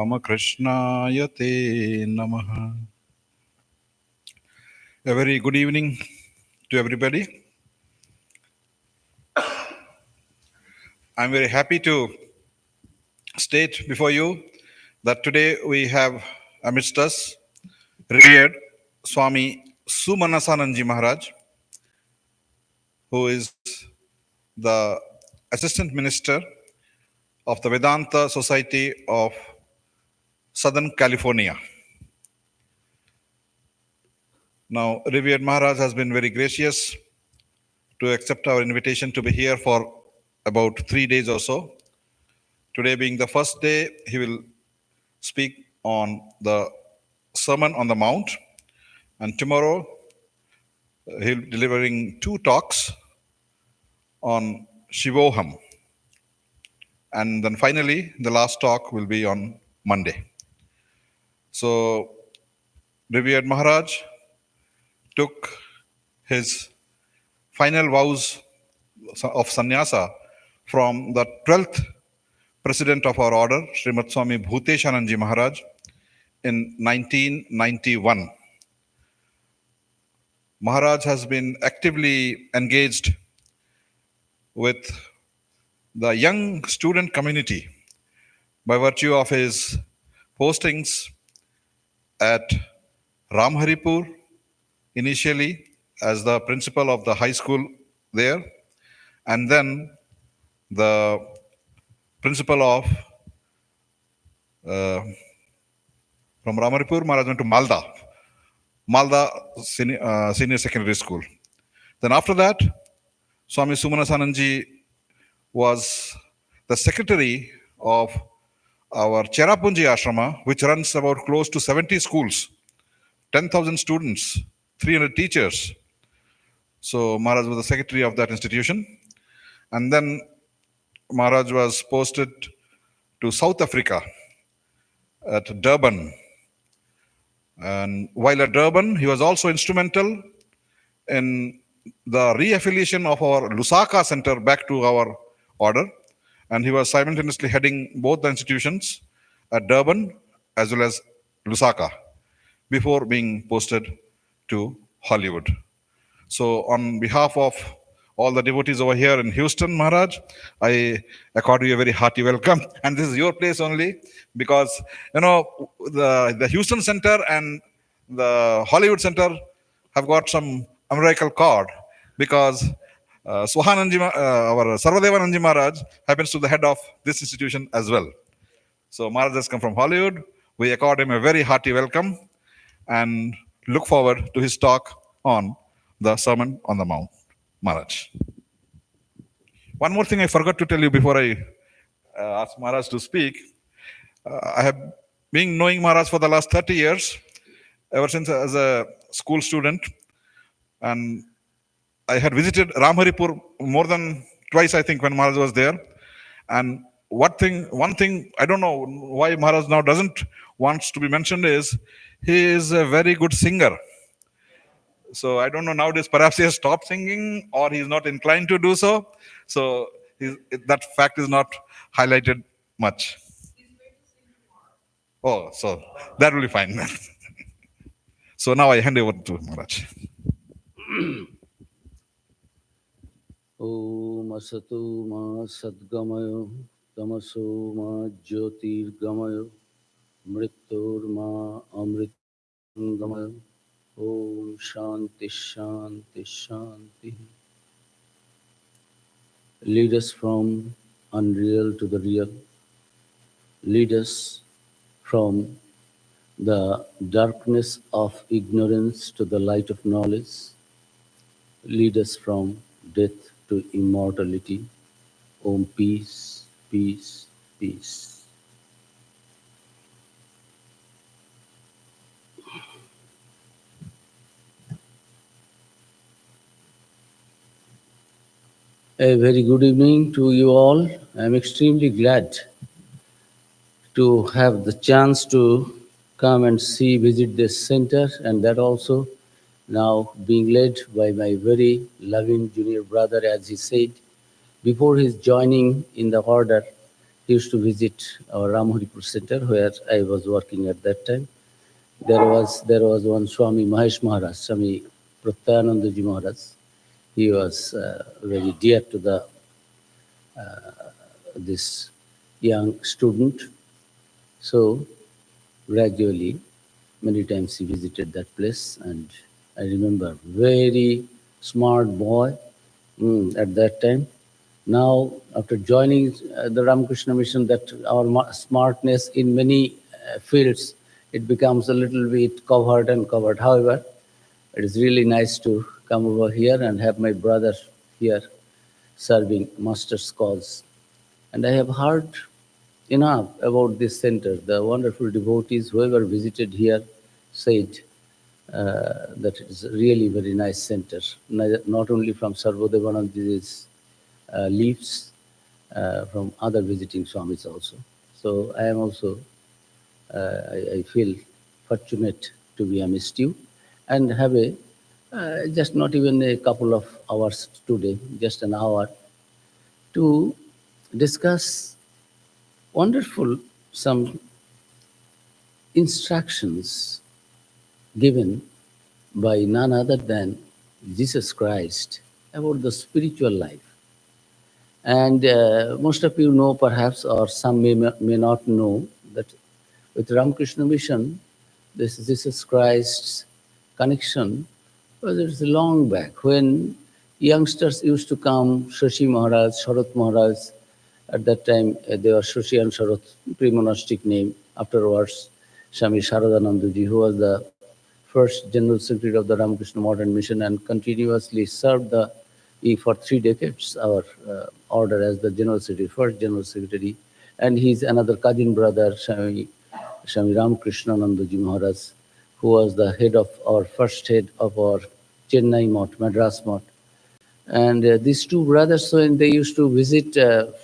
Ramakrishnaya te namaha. A very good evening to everybody. I'm very happy to state before you that today we have amidst us revered Swami Sumanasananda Maharaj, who is the Assistant Minister of the Vedanta Society of Southern California. Now, revered Maharaj has been very gracious to accept our invitation to be here for about 3 days or so. Today being the first day, he will speak on the Sermon on the Mount, and tomorrow he'll be delivering 2 talks on Shivoham, and then finally the last talk will be on Monday. So revered Maharaj took his final vows of sannyasa from the 12th president of our order, Srimad Swami Bhuteshananji Maharaj, in 1991. Maharaj has been actively engaged with the young student community by virtue of his postings at Ramharipur initially as the principal of the high school there, and then the principal of from Ramharipur, Maharaj went to Malda Senior Secondary School. Then after that, Swami Sumanasananda was the secretary of our Cherapunji Ashrama, which runs about close to 70 schools, 10,000 students, 300 teachers. So Maharaj was the secretary of that institution. And then Maharaj was posted to South Africa at Durban. And while at Durban, he was also instrumental in the reaffiliation of our Lusaka Center back to our order. And he was simultaneously heading both the institutions at Durban as well as Lusaka before being posted to Hollywood. So on behalf of all the devotees over here in Houston, Maharaj, I accord you a very hearty welcome. And this is your place only because, you know, the Houston Center and the Hollywood Center have got some umbilical cord because our Sarvadevananji Maharaj happens to be the head of this institution as well. So Maharaj has come from Hollywood. We accord him a very hearty welcome and look forward to his talk on the Sermon on the Mount. Maharaj. One more thing I forgot to tell you before I ask Maharaj to speak. I have been knowing Maharaj for the last 30 years, ever since as a school student. And I had visited Ramharipur more than twice, I think, when Maharaj was there. And one thing, I don't know why Maharaj now doesn't want to be mentioned is, he is a very good singer. So I don't know nowadays, perhaps he has stopped singing or he's not inclined to do so. So that fact is not highlighted much. Oh, so that will be fine then. So now I hand over to Maharaj. Om Asatu Ma Sadgamayo Tamaso Ma Jyotirgamayo Mritur Ma Amritangamayo Om Shanti Shanti Shanti. Lead us from unreal to the real. Lead us from the darkness of ignorance to the light of knowledge. Lead us from death to immortality. Om peace, peace, peace. A very good evening to you all. I am extremely glad to have the chance to come and visit this center, and that also now being led by my very loving junior brother, as he said, before his joining in the order, he used to visit our Ramharipur center where I was working at that time. There was one Swami Mahesh Maharaj, Swami Pratyanandaji Maharaj. He was very dear to the this young student. So gradually, many times he visited that place, and I remember very smart boy at that time. Now, after joining the Ramakrishna Mission, that our smartness in many fields, it becomes a little bit covered and covered. However, it is really nice to come over here and have my brother here serving master's cause. And I have heard enough about this center. The wonderful devotees, whoever visited here, said that it is really very nice center. Not only from Sarvodevananda's leaves, from other visiting swamis also. So I am also, I feel fortunate to be amidst you and have a just not even a couple of hours today, just an hour to discuss wonderful some instructions given by none other than Jesus Christ about the spiritual life. And most of you know perhaps, or some may not know, that with Ramakrishna Mission, this Jesus Christ's connection was it's long back when youngsters used to come, Shashi Maharaj, Sharat Maharaj. At that time, they were Shashi and Sharat, pre-monastic name. Afterwards, Swami Saradanandaji, who was the first General Secretary of the Ramakrishna Modern Mission and continuously served the for 3 decades our order as the General Secretary, first General Secretary. And he's another cousin brother, Swami Ramakrishnanandaji Maharaj, who was the head of our first head of our Chennai Mott, Madras Mott. And these two brothers, when they used to visit,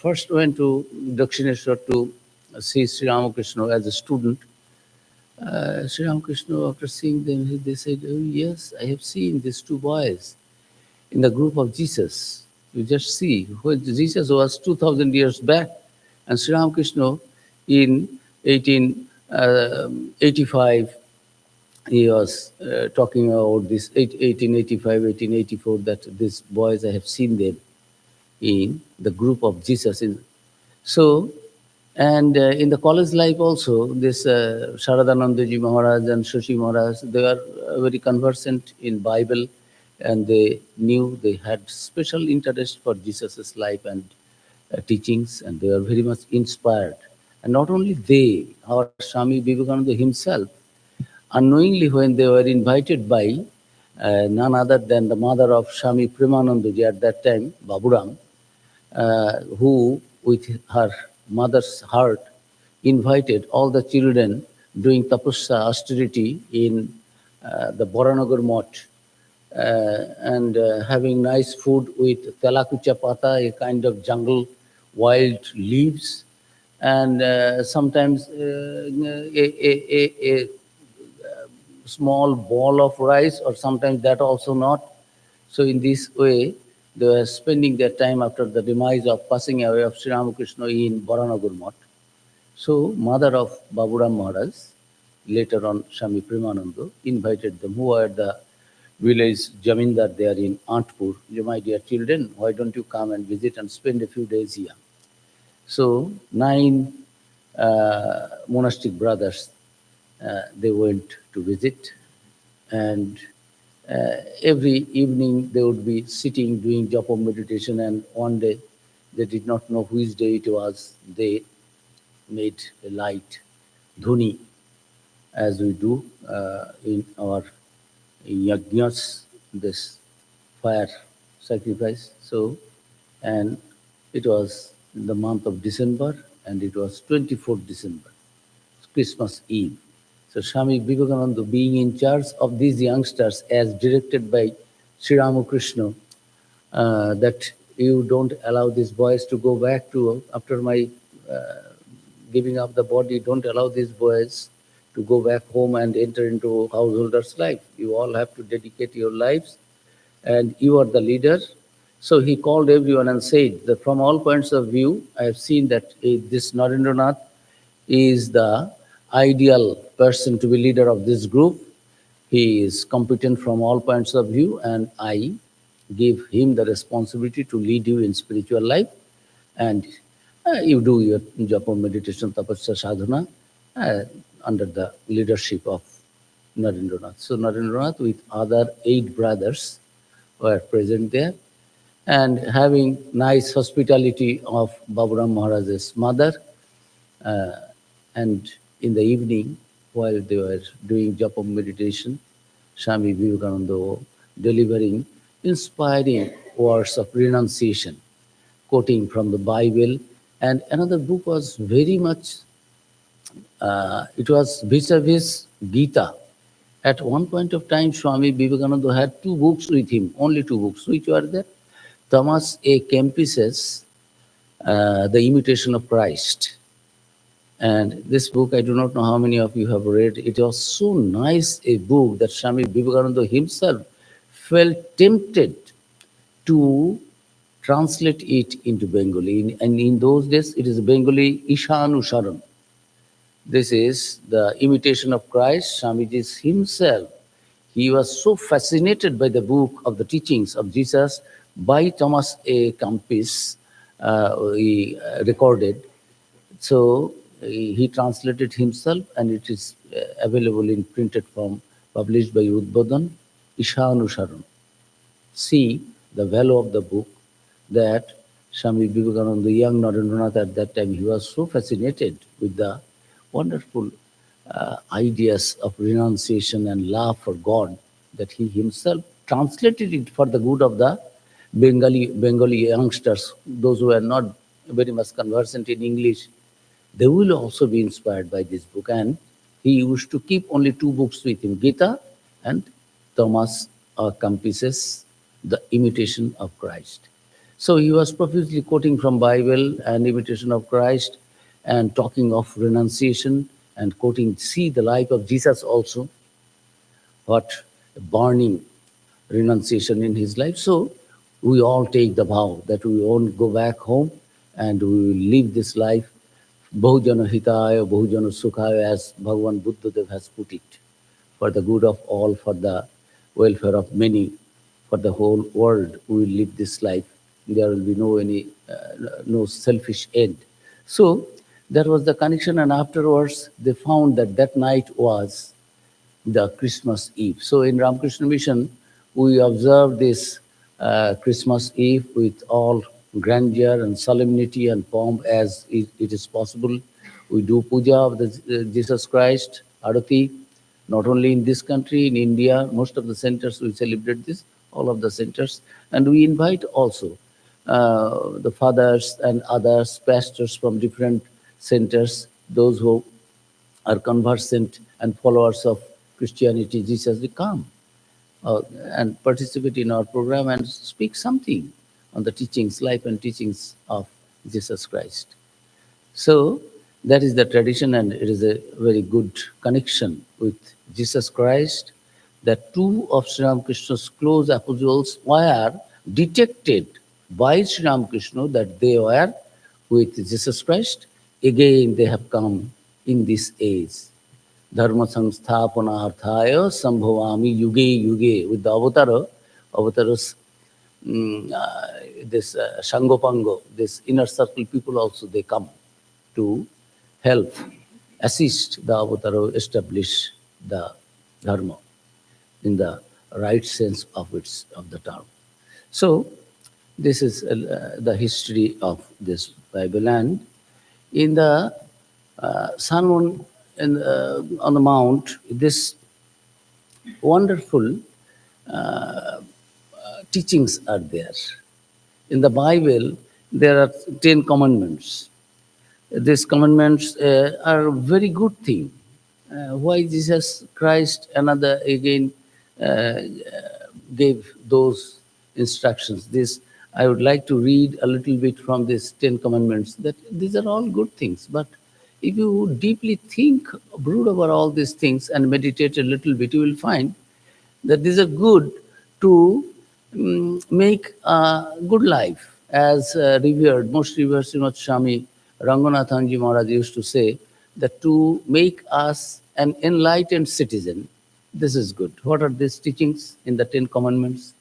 first went to Dakshineshwar to see Sri Ramakrishna as a student. Sri Ramakrishna, after seeing them, they said, "Oh, yes, I have seen these two boys in the group of Jesus. You just see, when Jesus was 2000 years back, and Sri Ramakrishna in 1885, he was talking about this 1885, 1884, that these boys, I have seen them in the group of Jesus. So, and in the college life also, this Sharadanandaji Maharaj and Shashi Maharaj, they are very conversant in Bible, and they knew they had special interest for Jesus's life and teachings, and they were very much inspired. And not only they, our Swami Vivekananda himself, unknowingly when they were invited by none other than the mother of Swami Premanandaji at that time, Baburam, who with her mother's heart invited all the children doing tapasya austerity in the Boranagar Mott, and having nice food with talakucha pata, a kind of jungle wild leaves, and sometimes a small ball of rice, or sometimes that also not. So in this way, they were spending their time after the demise of passing away of Sri Ramakrishna in Baranagur Mott. So mother of Baburam Maharaj, later on Swami Premananda, invited them, who were the village Jamindar there in Antpur. You, my dear children, why don't you come and visit and spend a few days here? So 9 monastic brothers, they went to visit, and every evening they would be sitting doing japa meditation, and one day, they did not know which day it was, they made a light dhuni, as we do in our yajnas, this fire sacrifice. So, and it was in the month of December, and it was 24th December, Christmas Eve. So Swami Vivekananda, being in charge of these youngsters as directed by Sri Ramakrishna, that you don't allow these boys to go back to, after my giving up the body, don't allow these boys to go back home and enter into householder's life. You all have to dedicate your lives, and you are the leader. So he called everyone and said that from all points of view, I have seen that this Narendranath is the ideal person to be leader of this group. He is competent from all points of view, and I give him the responsibility to lead you in spiritual life. And you do your japa, meditation, tapasya, sadhana under the leadership of Narendranath. So Narendranath with other 8 brothers were present there, and having nice hospitality of Baburam Maharaj's mother. Uh, and in the evening, while they were doing japa meditation, Swami Vivekananda was delivering inspiring words of renunciation, quoting from the Bible. And another book was very much, it was vis-a-vis Gita. At one point of time, Swami Vivekananda had 2 books with him, only 2 books, which were there. Thomas A. Kempis's The Imitation of Christ. And this book, I do not know how many of you have read. It was so nice a book that Swami Vivekananda himself felt tempted to translate it into Bengali. And in those days, it is Bengali Ishanusharan. This is the imitation of Christ. Swamiji himself, he was so fascinated by the book of the teachings of Jesus by Thomas A. Kempis, he recorded. So he translated himself, and it is available in printed form, published by Udbodhan, Ishanusharan. See the value of the book, that Swami Vivekananda, the young Narendranath at that time, he was so fascinated with the wonderful ideas of renunciation and love for God that he himself translated it for the good of the Bengali youngsters, those who are not very much conversant in English. They will also be inspired by this book. And he used to keep only 2 books with him, Gita and Thomas Kempis's The Imitation of Christ. So he was profusely quoting from Bible and imitation of Christ, and talking of renunciation, and quoting, see the life of Jesus also, what burning renunciation in his life. So we all take the vow that we won't go back home, and we will live this life Bahujana Hitaya, Bahujana Sukhaya, as Bhagavan Buddhadev has put it, for the good of all, for the welfare of many, for the whole world. We will live this life. There will be no selfish end. So that was the connection, and afterwards they found that that night was the Christmas Eve. So in Ramakrishna Mission, we observe this Christmas Eve with all grandeur and solemnity and pomp as it is possible. We do puja of the Jesus Christ, Arati, not only in this country, in India, most of the centers we celebrate this, all of the centers. And we invite also the fathers and others, pastors from different centers, those who are conversant and followers of Christianity, Jesus, they come and participate in our program and speak something on the teachings, life and teachings of Jesus Christ. So that is the tradition, and it is a very good connection with Jesus Christ, that 2 of Sri Ramakrishna's close apostles were detected by Sri Ramakrishna that they were with Jesus Christ. Again, they have come in this age. Dharma samsthapanarthaya sambhavami yuge yuge. With the avatars, this Shangopango, this inner circle people also, they come to help, assist the avatara establish the dharma in the right sense of the term. So this is the history of this Bible. And in the Sermon on the Mount, this wonderful teachings are there. In the Bible, there are 10 commandments. These commandments are a very good thing. Why Jesus Christ another again gave those instructions? This I would like to read a little bit from these 10 commandments. That these are all good things, but if you deeply think, brood over all these things and meditate a little bit, you will find that these are good to make a good life. As revered, most revered Srimad Swami Ranganathanji Maharaj used to say that to make us an enlightened citizen, this is good. What are these teachings in the Ten Commandments?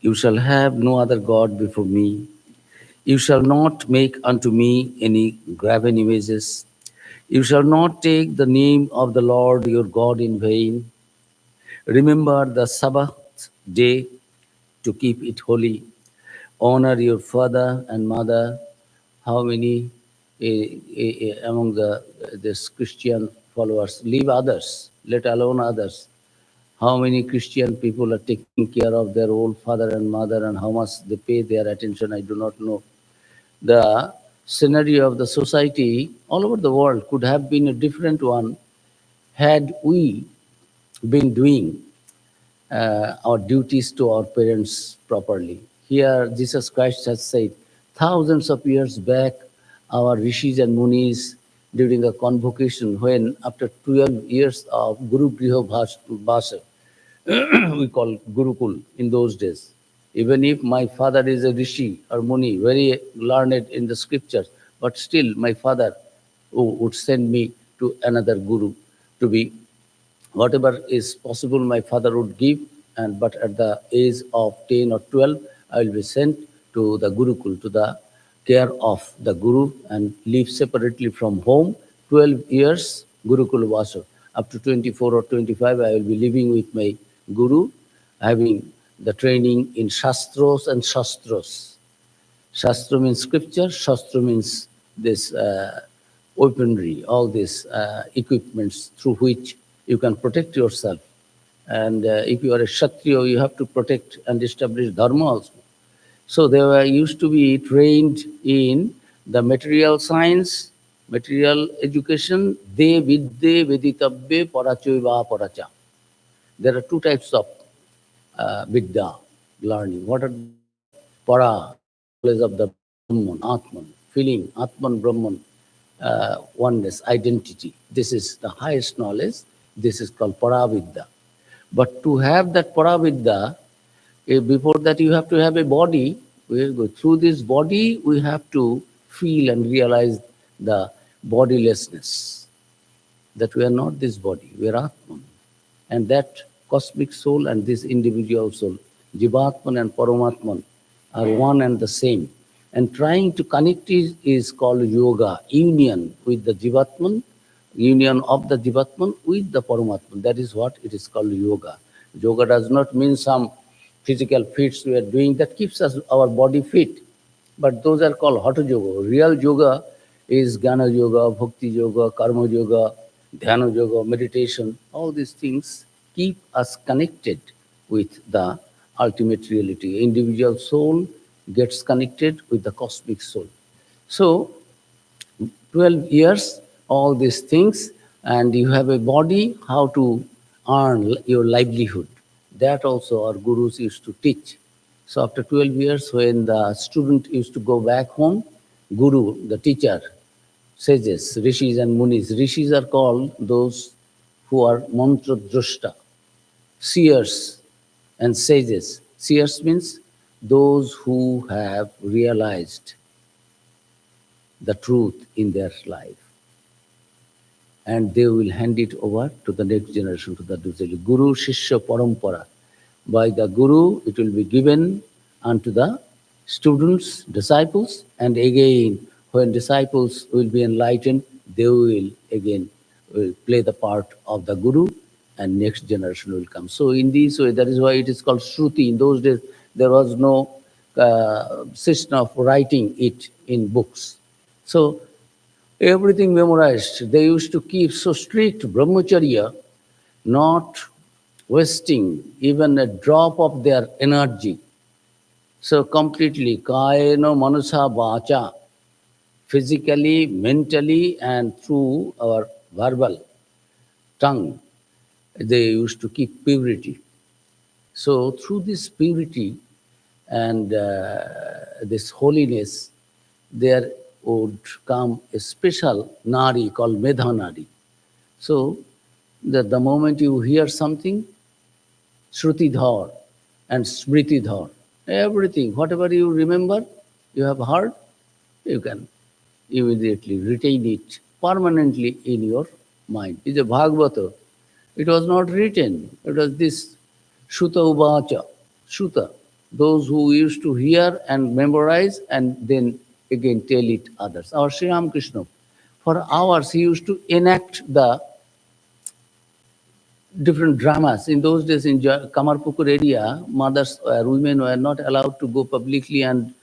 You shall have no other God before me. You shall not make unto me any graven images. You shall not take the name of the Lord your God in vain. Remember the Sabbath day to keep it holy. Honor your father and mother. How many among this Christian followers leave others, let alone others? How many Christian people are taking care of their old father and mother, and how much they pay their attention, I do not know. The scenario of the society all over the world could have been a different one had we been doing our duties to our parents properly. Here, Jesus Christ has said, thousands of years back, our rishis and munis, during a convocation, when after 12 years of Guru Griha Bhasa, we call Gurukul in those days. Even if my father is a rishi or muni, very learned in the scriptures, but still my father would send me to another guru to be whatever is possible my father would give, and but at the age of 10 or 12 I will be sent to the gurukul, to the care of the guru, and live separately from home. 12 years gurukul vasa. Up to 24 or 25 I will be living with my guru, having the training in shastros and shastros. Shastra means scripture, Shastra means this weaponry, all these equipments through which you can protect yourself. And if you are a Kshatriya, you have to protect and establish dharma also. So they were used to be trained in the material science, material education, de vidde veditavve parachoiva paracha. There are two types of vidya learning. What are the para, knowledge of the Brahman, Atman, feeling, Atman, Brahman, oneness, identity. This is the highest knowledge. This is called Paravidya. But to have that Paravidya, before that you have to have a body. We go through this body, we have to feel and realize the bodilessness, that we are not this body, we are Atman. And that cosmic soul and this individual soul, Jivatman and Paramatman, are one and the same. And trying to connect is called yoga, union with the Jivatman, union of the Jivatman with the Paramatman. That is what it is called yoga. Yoga does not mean some physical feats we are doing that keeps us our body fit. But those are called Hatha Yoga. Real yoga is Jnana Yoga, Bhakti Yoga, Karma Yoga, Dhyana Yoga, meditation. All these things keep us connected with the ultimate reality. Individual soul gets connected with the cosmic soul. So 12 years, all these things, and you have a body, how to earn your livelihood. That also our gurus used to teach. So after 12 years, when the student used to go back home, guru, the teacher, sages, rishis and munis. Rishis are called those who are mantra drashta, seers and sages. Seers means those who have realized the truth in their life, and they will hand it over to the next generation, to the Dujali. Guru Shishya Parampara. By the Guru, it will be given unto the students, disciples, and again, when disciples will be enlightened, they will again play the part of the Guru, and next generation will come. So in this way, that is why it is called Shruti. In those days, there was no system of writing it in books. So everything memorized. They used to keep so strict brahmacharya, not wasting even a drop of their energy. So completely, kayena manasa vacha, physically, mentally, and through our verbal tongue, they used to keep purity. So through this purity and this holiness, there would come a special nari called Medha Nari. So the moment you hear something, Shruti Dhar, and Smritidhar. Everything, whatever you remember, you have heard, you can immediately retain it permanently in your mind. It's a Bhagavata. It was not written. It was this Shuta Uvacha. Shuta. Those who used to hear and memorize and then again tell it others. Our Sri Ramakrishna, for hours he used to enact the different dramas. In those days in Kamarpukur area, mothers or women were not allowed to go publicly and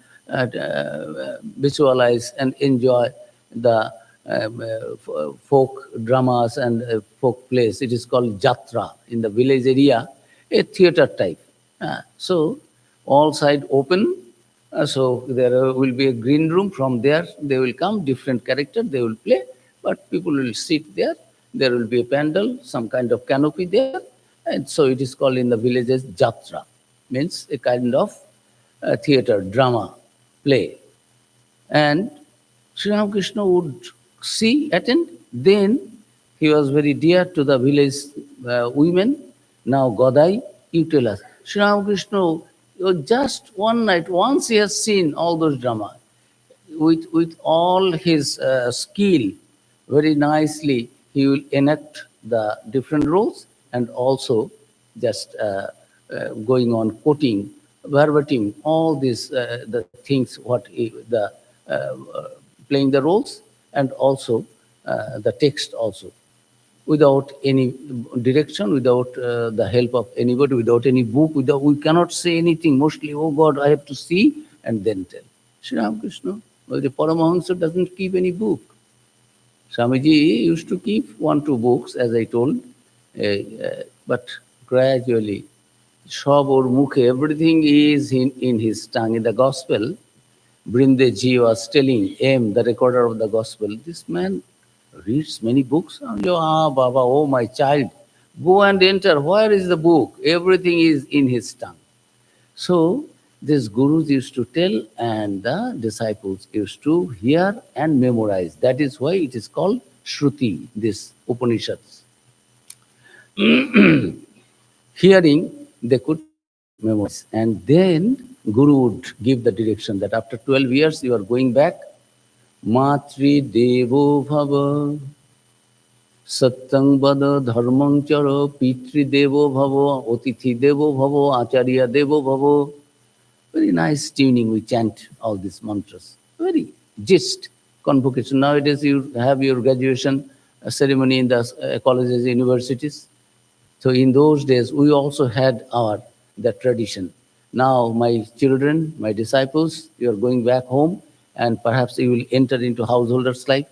visualize and enjoy the folk dramas and folk plays. It is called Jatra in the village area, a theatre type. So all side open. So there will be a green room. From there, they will come, different character, they will play, but people will sit there. There will be a pandal, some kind of canopy there. And so it is called in the villages Jatra, means a kind of theatre, drama, play. And Sri Ramakrishna would see, attend. Then he was very dear to the village women. Now, Godai, you tell us. Sri Ramakrishna, just one night, once he has seen all those drama, with all his skill, very nicely, he will enact the different roles and also just going on quoting, verbatim, all these the things, playing the roles and also the text also, without any direction, without the help of anybody, without any book, we cannot say anything. Mostly, oh God, I have to see and then tell. Sri Ramakrishna, well, the Paramahansa doesn't keep any book. Swamiji used to keep 1-2 books, as I told, but gradually, Sab or Mukhe, everything is in his tongue. In the gospel, Brindeji was telling M, the recorder of the gospel, this man reads many books. Baba, oh my child, go and enter. Where is the book? Everything is in his tongue. So these gurus used to tell and the disciples used to hear and memorize. That is why it is called Shruti, this Upanishads. Hearing, they could memorize. And then Guru would give the direction that after 12 years you are going back. Matri Devo Bhava Satyang Vada Dharmang Chara Pitri Devo Bhava Otithi Devo Bhava Acharya Devo Bhava. Very nice tuning, we chant all these mantras. Very gist, convocation. Nowadays you have your graduation ceremony in the colleges, universities. So in those days, we also had the tradition. Now my children, my disciples, you are going back home and perhaps you will enter into householder's life.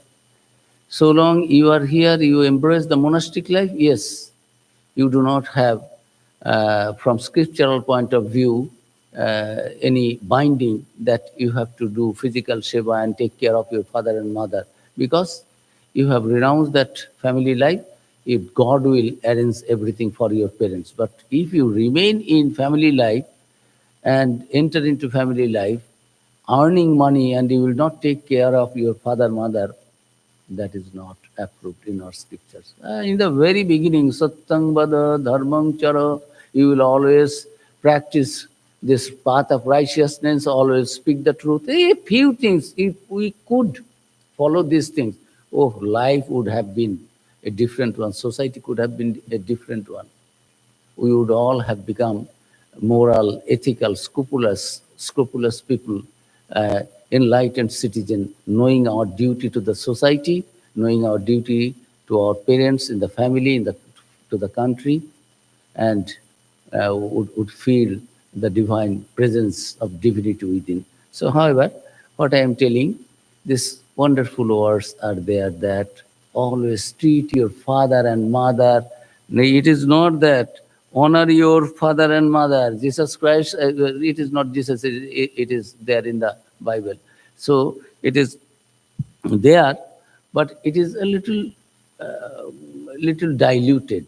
So long you are here, you embrace the monastic life, yes, you do not have, from scriptural point of view, any binding that you have to do physical seva and take care of your father and mother, because you have renounced that family life. If God will arrange everything for your parents. But if you remain in family life and enter into family life, earning money, and you will not take care of your father, mother, that is not approved in our scriptures. In the very beginning, Satyang Vada Dharmang Chara, you will always practice this path of righteousness, always speak the truth. A few things, if we could follow these things, oh, life would have been a different one. Society could have been a different one. We would all have become moral, ethical, scrupulous people, enlightened citizen, knowing our duty to the society, knowing our duty to our parents, in the family, to the country, and would feel the divine presence of divinity within. So, however, what I am telling, these wonderful words are there that always treat your father and mother. It is not that honor your father and mother. Jesus Christ, it is not Jesus, it is there in the Bible. So it is there, but it is a little diluted.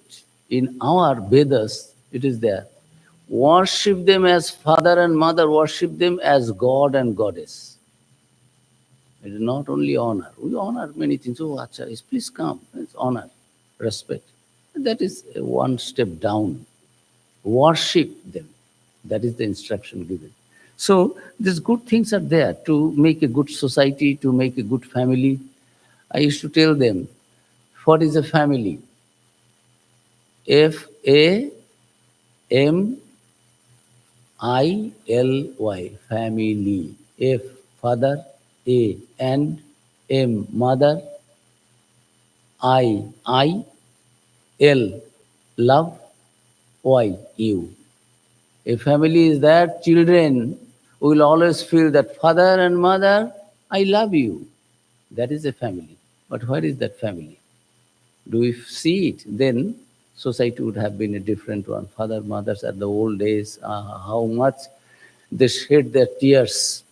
In our Vedas, it is there. Worship them as father and mother, worship them as God and Goddess. It is not only honor. We honor many things. Oh, Acharyas, please come. It's honor, respect. That is one step down. Worship them. That is the instruction given. So these good things are there to make a good society, to make a good family. I used to tell them, what is a family? Family, family. F, father, A, and M, mother, I, L, love, Y, you. A family is that children will always feel that father and mother, I love you. That is a family. But where is that family? Do we see it? Then society would have been a different one. Father, mothers at the old days, how much they shed their tears.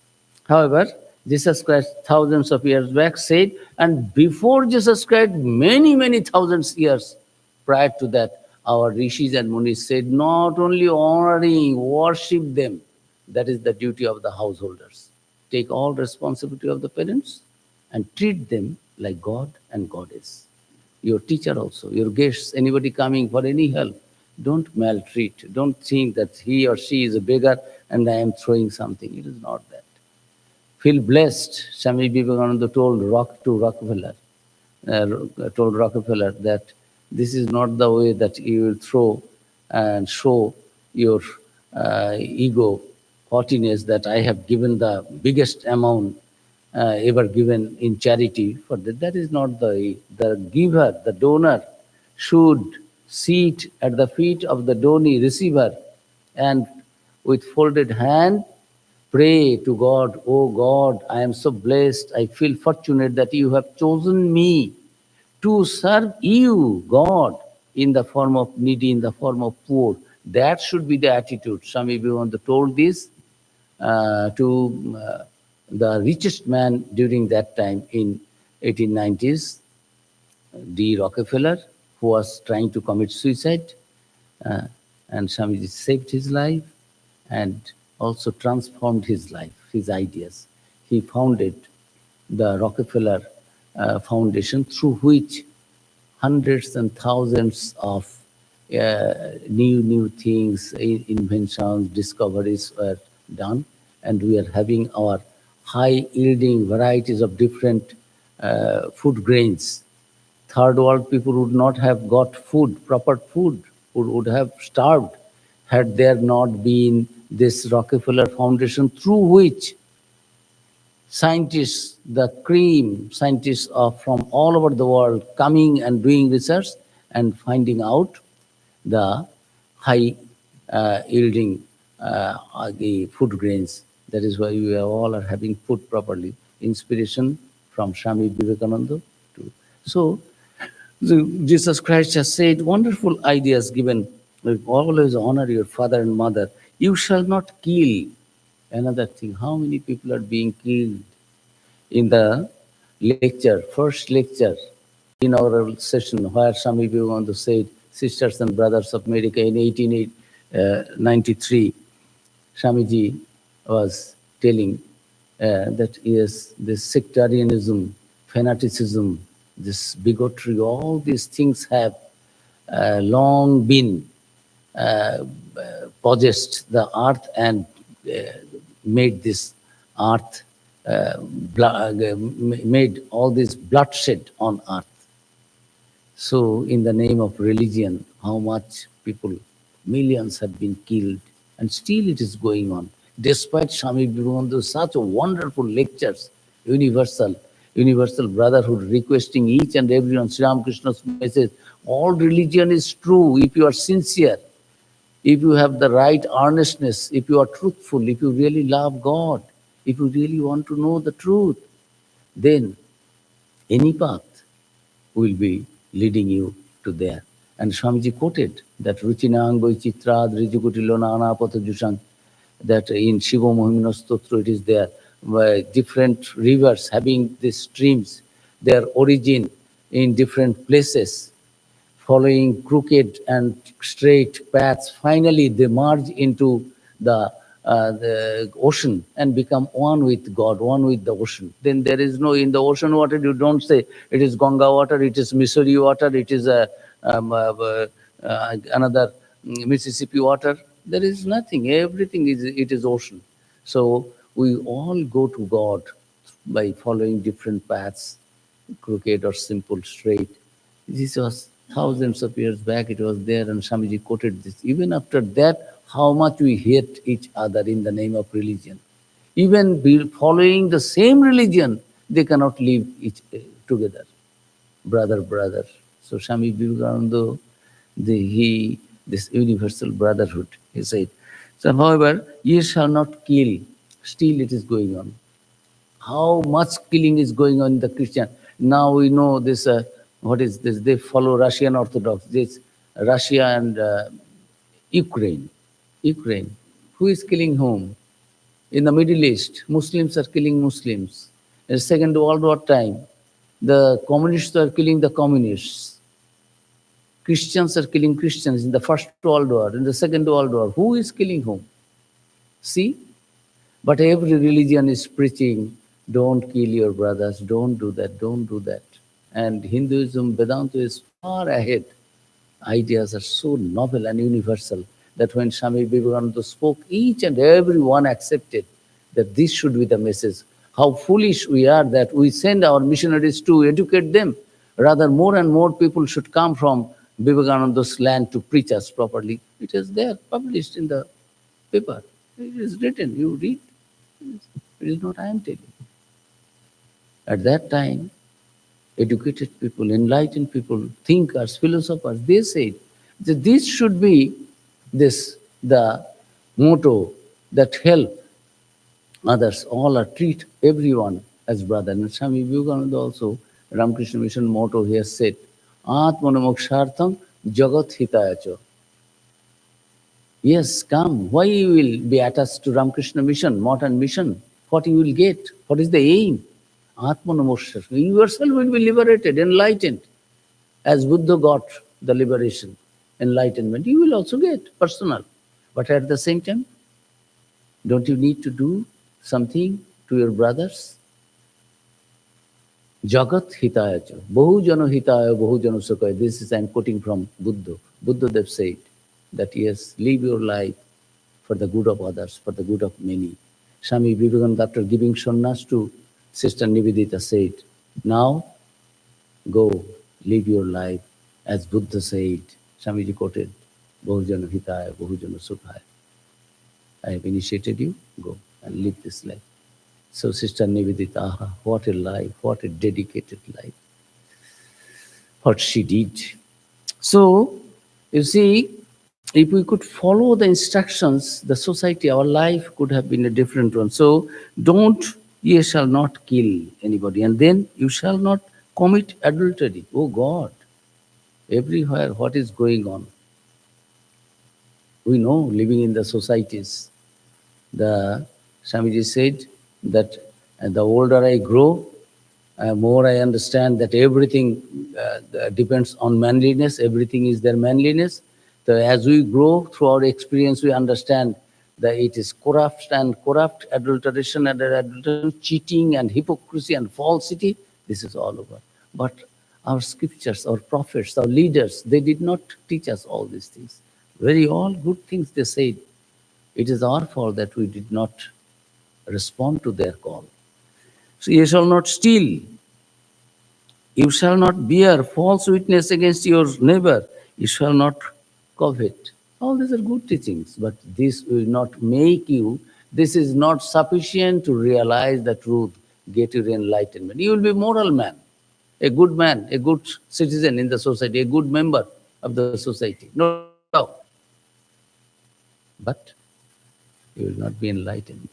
However, Jesus Christ thousands of years back said, and before Jesus Christ, many, many thousands years prior to that, our rishis and munis said, not only honoring, worship them. That is the duty of the householders. Take all responsibility of the parents and treat them like God and Goddess. Your teacher also, your guests, anybody coming for any help, don't maltreat. Don't think that he or she is a beggar and I am throwing something. It is not that. Feel blessed. Swami Vivekananda told Rockefeller that this is not the way that you will throw and show your ego haughtiness that I have given the biggest amount ever given in charity. For that is not the way. The giver, the donor, should sit at the feet of the donee receiver and with folded hand pray to God, oh God, I am so blessed. I feel fortunate that you have chosen me to serve you, God, in the form of needy, in the form of poor. That should be the attitude. Swami Vivekananda told this to the richest man during that time in 1890s, D. Rockefeller, who was trying to commit suicide. Uh, and Swamiji saved his life and also transformed his life, his ideas. He founded the Rockefeller Foundation, through which hundreds and thousands of new things, inventions, discoveries were done, and we are having our high-yielding varieties of different food grains. Third world people would not have got food, proper food, would have starved had there not been this Rockefeller Foundation, through which scientists, the cream scientists from all over the world coming and doing research and finding out the high yielding the food grains. That is why we all are having food properly. Inspiration from Swami Vivekananda. So Jesus Christ has said wonderful ideas given. Like, always honor your father and mother. You shall not kill. Another thing, how many people are being killed? In the lecture, first lecture, inaugural session, where Swami Vivekananda said, Sisters and Brothers of America in 1893, Swamiji was telling that yes, this sectarianism, fanaticism, this bigotry, all these things have long been possessed the earth and made this earth, made all this bloodshed on earth. So in the name of religion, how much people, millions have been killed, and still it is going on. Despite Swami Vivekananda's such wonderful lectures, universal brotherhood, requesting each and everyone, Sri Ramakrishna's message, all religion is true if you are sincere, if you have the right earnestness, if you are truthful, if you really love God, if you really want to know the truth, then any path will be leading you to there. And Swamiji quoted that Ruchinang Chitrad Rijukutilo Nana Patajusang, that in Shiva Mohimana Stotra it is there, where different rivers having these streams, their origin in different places, following crooked and straight paths, finally they merge into the ocean and become one with God, one with the ocean. Then there is no, in the ocean water, you don't say it is Ganga water, it is Missouri water, it is another Mississippi water. There is nothing. Everything is ocean. So we all go to God by following different paths, crooked or simple, straight. This was thousands of years back. It was there, and Swamiji quoted this. Even after that, how much we hate each other in the name of religion. Even following the same religion, they cannot live together, brother. So Swami Vivekananda, this universal brotherhood, he said. So, however, ye shall not kill. Still, it is going on. How much killing is going on in the Christian? Now we know this. What is this? They follow Russian Orthodox. This Russia and Ukraine. Ukraine. Who is killing whom? In the Middle East, Muslims are killing Muslims. In the Second World War time, the communists are killing the communists. Christians are killing Christians in the First World War, in the Second World War. Who is killing whom? See? But every religion is preaching, don't kill your brothers, don't do that, don't do that. And Hinduism, Vedanta is far ahead. Ideas are so novel and universal that when Swami Vivekananda spoke, each and every one accepted that this should be the message. How foolish we are that we send our missionaries to educate them. Rather, more and more people should come from Vivekananda's land to preach us properly. It is there, published in the paper. It is written, you read. It is not I am telling. At that time, educated people, enlightened people, thinkers, philosophers, they said that this should be the motto that help others, all are treat everyone as brother. And Swami Vivekananda also, Ramakrishna Mission motto, he has said, Atmanamokshartham jagat hitayacha. Yes, come. Why you will be attached to Ramakrishna Mission, modern mission? What you will get? What is the aim? Atmanamokshartham. You yourself will be liberated, enlightened. As Buddha got the liberation, enlightenment, you will also get personal. But at the same time, don't you need to do something to your brothers? Jagat hitayacha. Bahujano hitaya, bahujano sukhaya. This is I am quoting from Buddha. Buddha Dev said that yes, live your life for the good of others, for the good of many. Swami Vivekananda, after giving sannyas to Sister Nivedita, said, now go live your life as Buddha said. Swamiji quoted, Bahujana hitaya, bahujana sukhaya. I have initiated you, go and live this life. So Sister Nivedita, aha, what a life, what a dedicated life. What she did. So, you see, if we could follow the instructions, the society, our life could have been a different one. So, ye shall not kill anybody. And then you shall not commit adultery. Oh God, everywhere what is going on. We know, living in the societies, the Swamiji said that the older I grow, more I understand that everything depends on manliness, everything is their manliness. So as we grow through our experience, we understand that it is corrupt, adulteration and adulteration, cheating and hypocrisy and falsity. This is all over. But our scriptures, our prophets, our leaders, they did not teach us all these things. Very all good things they said. It is our fault that we did not respond to their call. So you shall not steal. You shall not bear false witness against your neighbor. You shall not covet. All these are good teachings, but this will not make you, this is not sufficient to realize the truth, get your enlightenment. You will be a moral man, a good citizen in the society, a good member of the society, no doubt. But you will not be enlightened.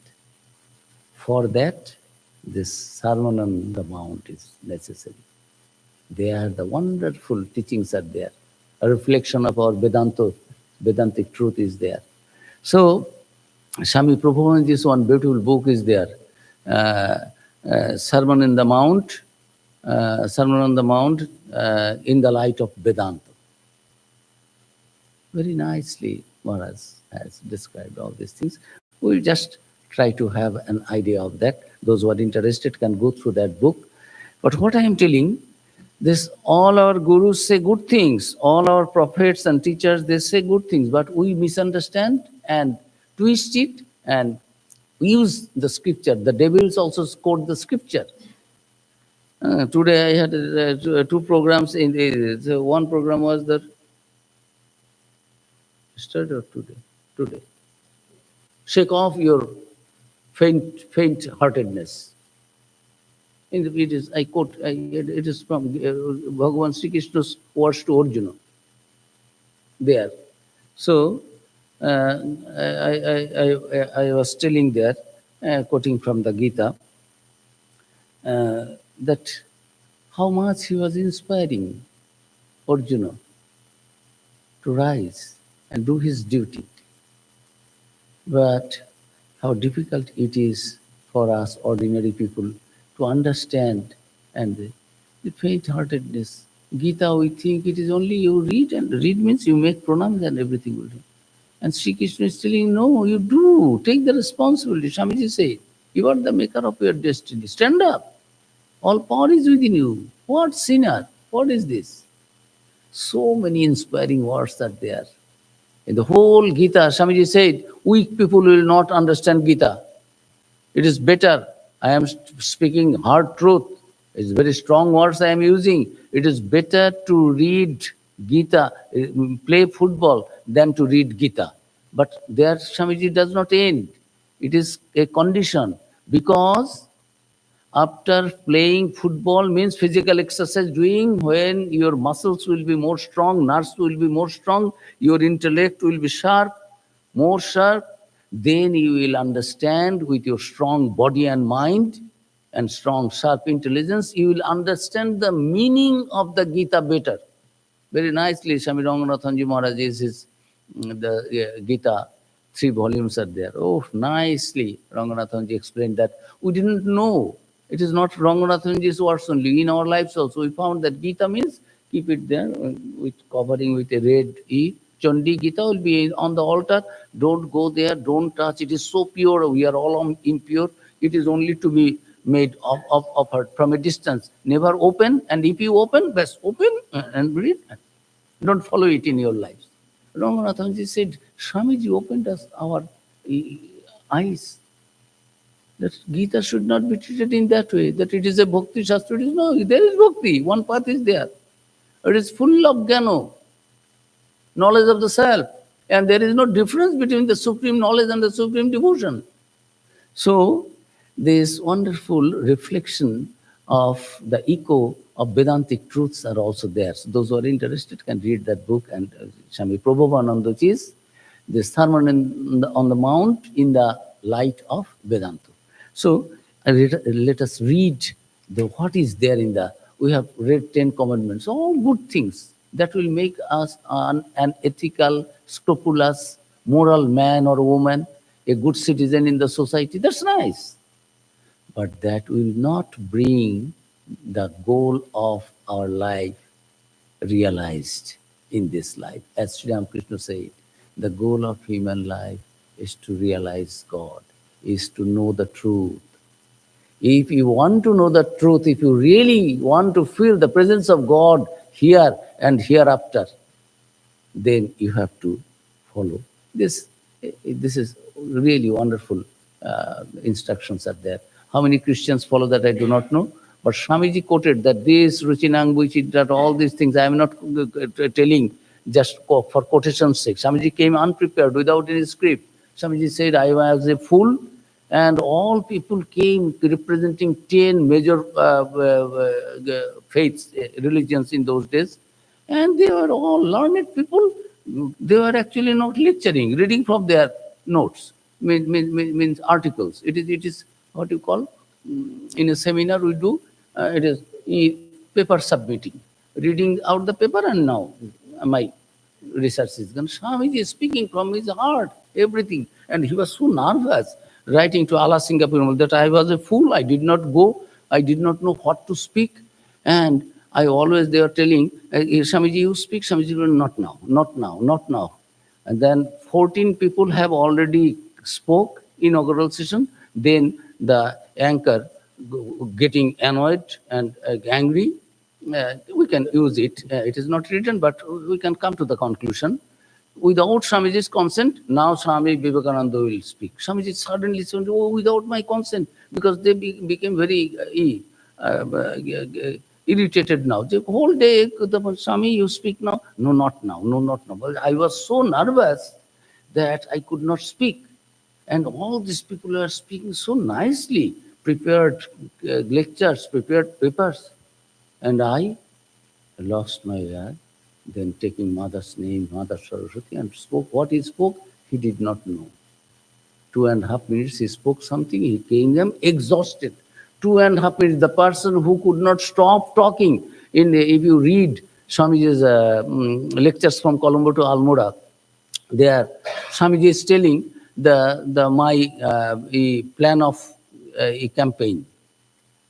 For that, this sermon on the mount is necessary. There, the wonderful teachings are there. A reflection of our Vedantic truth is there. So, Swami Prabhupada's one beautiful book is there, Sermon on the Mount, in the light of Vedanta. Very nicely, Maharaj has described all these things. We'll just try to have an idea of that. Those who are interested can go through that book. But what I am telling, this all our gurus say good things, all our prophets and teachers, they say good things, but we misunderstand and twist it and use the scripture. The devils also quote the scripture. Today I had two programs in the one program was that yesterday or today. Today, shake off your faint-heartedness. It is I quote. It is from Bhagavan Sri Krishna's words to Arjuna. There, so I was telling there, quoting from the Gita, that how much he was inspiring Arjuna to rise and do his duty. But how difficult it is for us ordinary people to understand, and the faint-heartedness. Gita, we think it is only you read, and read means you make pranams and everything will do. And Sri Krishna is telling, no, you do. Take the responsibility. Swamiji said, you are the maker of your destiny. Stand up. All power is within you. What sinner? What is this? So many inspiring words are there. In the whole Gita, Swamiji said, weak people will not understand Gita. It is better. I am speaking hard truth. It's very strong words I am using. It is better to read Gita, play football, than to read Gita. But there Swamiji does not end. It is a condition, because after playing football means physical exercise doing, when your muscles will be more strong, nerves will be more strong, your intellect will be sharp, more sharp, then you will understand with your strong body and mind and strong sharp intelligence, you will understand the meaning of the Gita better. Very nicely, Swami Ranganathanji Maharaj is his, the Gita, 3 volumes are there. Oh, nicely, Ranganathanji explained that. We didn't know. It is not Ranganathanji's words only. In our lives also, we found that Gita means keep it there with covering with a red E. Chandi Gita will be on the altar. Don't go there. Don't touch. It is so pure. We are all impure. It is only to be made of her from a distance. Never open. And if you open, best open and read. Don't follow it in your lives. Ranganathanji said, Swamiji opened us our eyes. That Gita should not be treated in that way, that it is a bhakti shastra. It is no, there is bhakti. One path is there. It is full of jnana, knowledge of the self. And there is no difference between the supreme knowledge and the supreme devotion. So, this wonderful reflection of the echo of Vedantic truths are also there. So those who are interested can read that book. And Swami Prabhupada is the Sermon on the Mount in the light of Vedanta. So let us read what is there in the, we have read 10 commandments, all good things that will make us an ethical, scrupulous, moral man or woman, a good citizen in the society. That's nice. But that will not bring the goal of our life realized in this life. As Sri Ramakrishna said, the goal of human life is to realize God, is to know the truth. If you want to know the truth, if you really want to feel the presence of God here and hereafter, then you have to follow this. This is really wonderful instructions are there. How many Christians follow that, I do not know. But Swamiji quoted that this Ruchinang, that all these things, I am not telling just for quotation's sake. Swamiji came unprepared without any script. Swamiji said, I was a fool, and all people came representing 10 major faiths, religions in those days. And they were all learned people. They were actually not lecturing, reading from their notes, means articles. It is what you call, in a seminar we do, it is paper submitting, reading out the paper, and now my research is done. Swamiji is speaking from his heart, everything. And he was so nervous writing to Allah Singapore that I was a fool. I did not go. I did not know what to speak. And I always, they were telling, Swamiji, you speak. Swamiji, not now, not now, not now. And then 14 people have already spoke inaugural session. Then the anchor getting annoyed and angry. We can use it. It is not written, but we can come to the conclusion. without Swamiji's consent, now Swami Vivekananda will speak. Swamiji suddenly said, oh, without my consent, because they became very irritated now. The whole day, Swami, you speak now? No, not now. No, not now. But I was so nervous that I could not speak. And all these people are speaking so nicely, prepared lectures, prepared papers. And I lost my air, then taking mother's name, Mother Saraswati, and spoke. What he spoke, he did not know. 2.5 minutes he spoke something, he came exhausted. 2.5 minutes, the person who could not stop talking. If you read Swamiji's lectures from Colombo to Almora, there Swamiji is telling my plan of a campaign.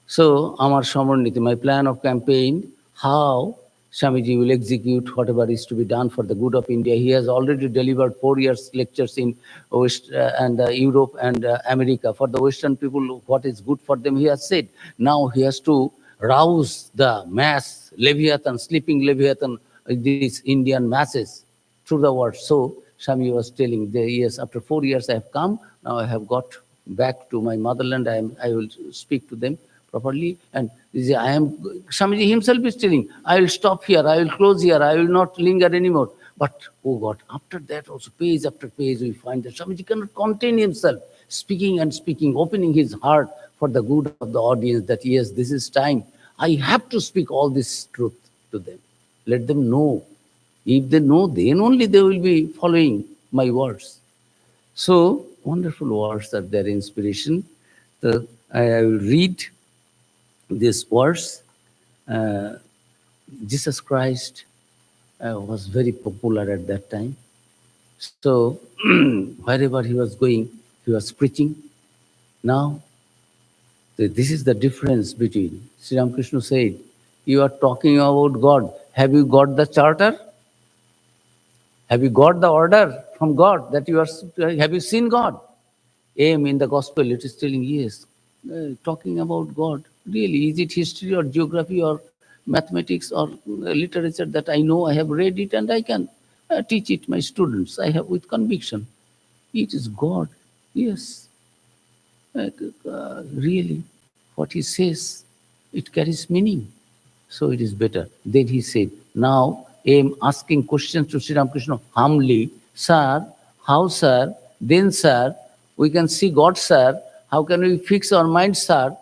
So, Amar Samarniti, my plan of campaign, how Swamiji will execute whatever is to be done for the good of India. He has already delivered 4 years lectures in West and Europe and America. For the Western people, what is good for them, he has said. Now he has to rouse the mass, Leviathan, sleeping Leviathan, these Indian masses through the world. So, Swami was telling, yes, after 4 years I have come, now I have got back to my motherland, I will speak to them properly. And Swamiji himself is telling, I will stop here, I will close here, I will not linger anymore. But, oh God, after that also, page after page, we find that Swamiji cannot contain himself, speaking and speaking, opening his heart for the good of the audience, that yes, this is time. I have to speak all this truth to them. Let them know. If they know, then only they will be following my words. So, wonderful words are there, inspiration. So, I will read this verse. Jesus Christ was very popular at that time. So, wherever he was going, he was preaching. Now, this is the difference between, Sri Ramakrishna said, you are talking about God. Have you got the charter? Have you got the order from God that you are, have you seen God? Aim in the gospel, it is telling, yes, talking about God. Really, is it history or geography or mathematics or literature that I know, I have read it and I can teach it my students. I have with conviction. It is God. Yes. Really, what he says, it carries meaning. So it is better. Then he said, now aim asking questions to Sri Ramakrishna humbly. Sir, how sir? Then sir, we can see God sir. How can we fix our mind sir?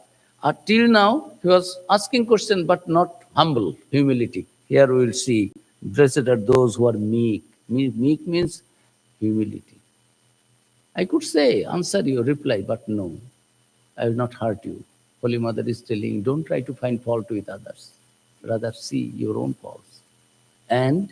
Till now, he was asking questions but not humble, humility. Here we will see, blessed are those who are meek. Meek means humility. I could say, answer you, reply, but no, I will not hurt you. Holy Mother is telling, don't try to find fault with others. Rather see your own faults. And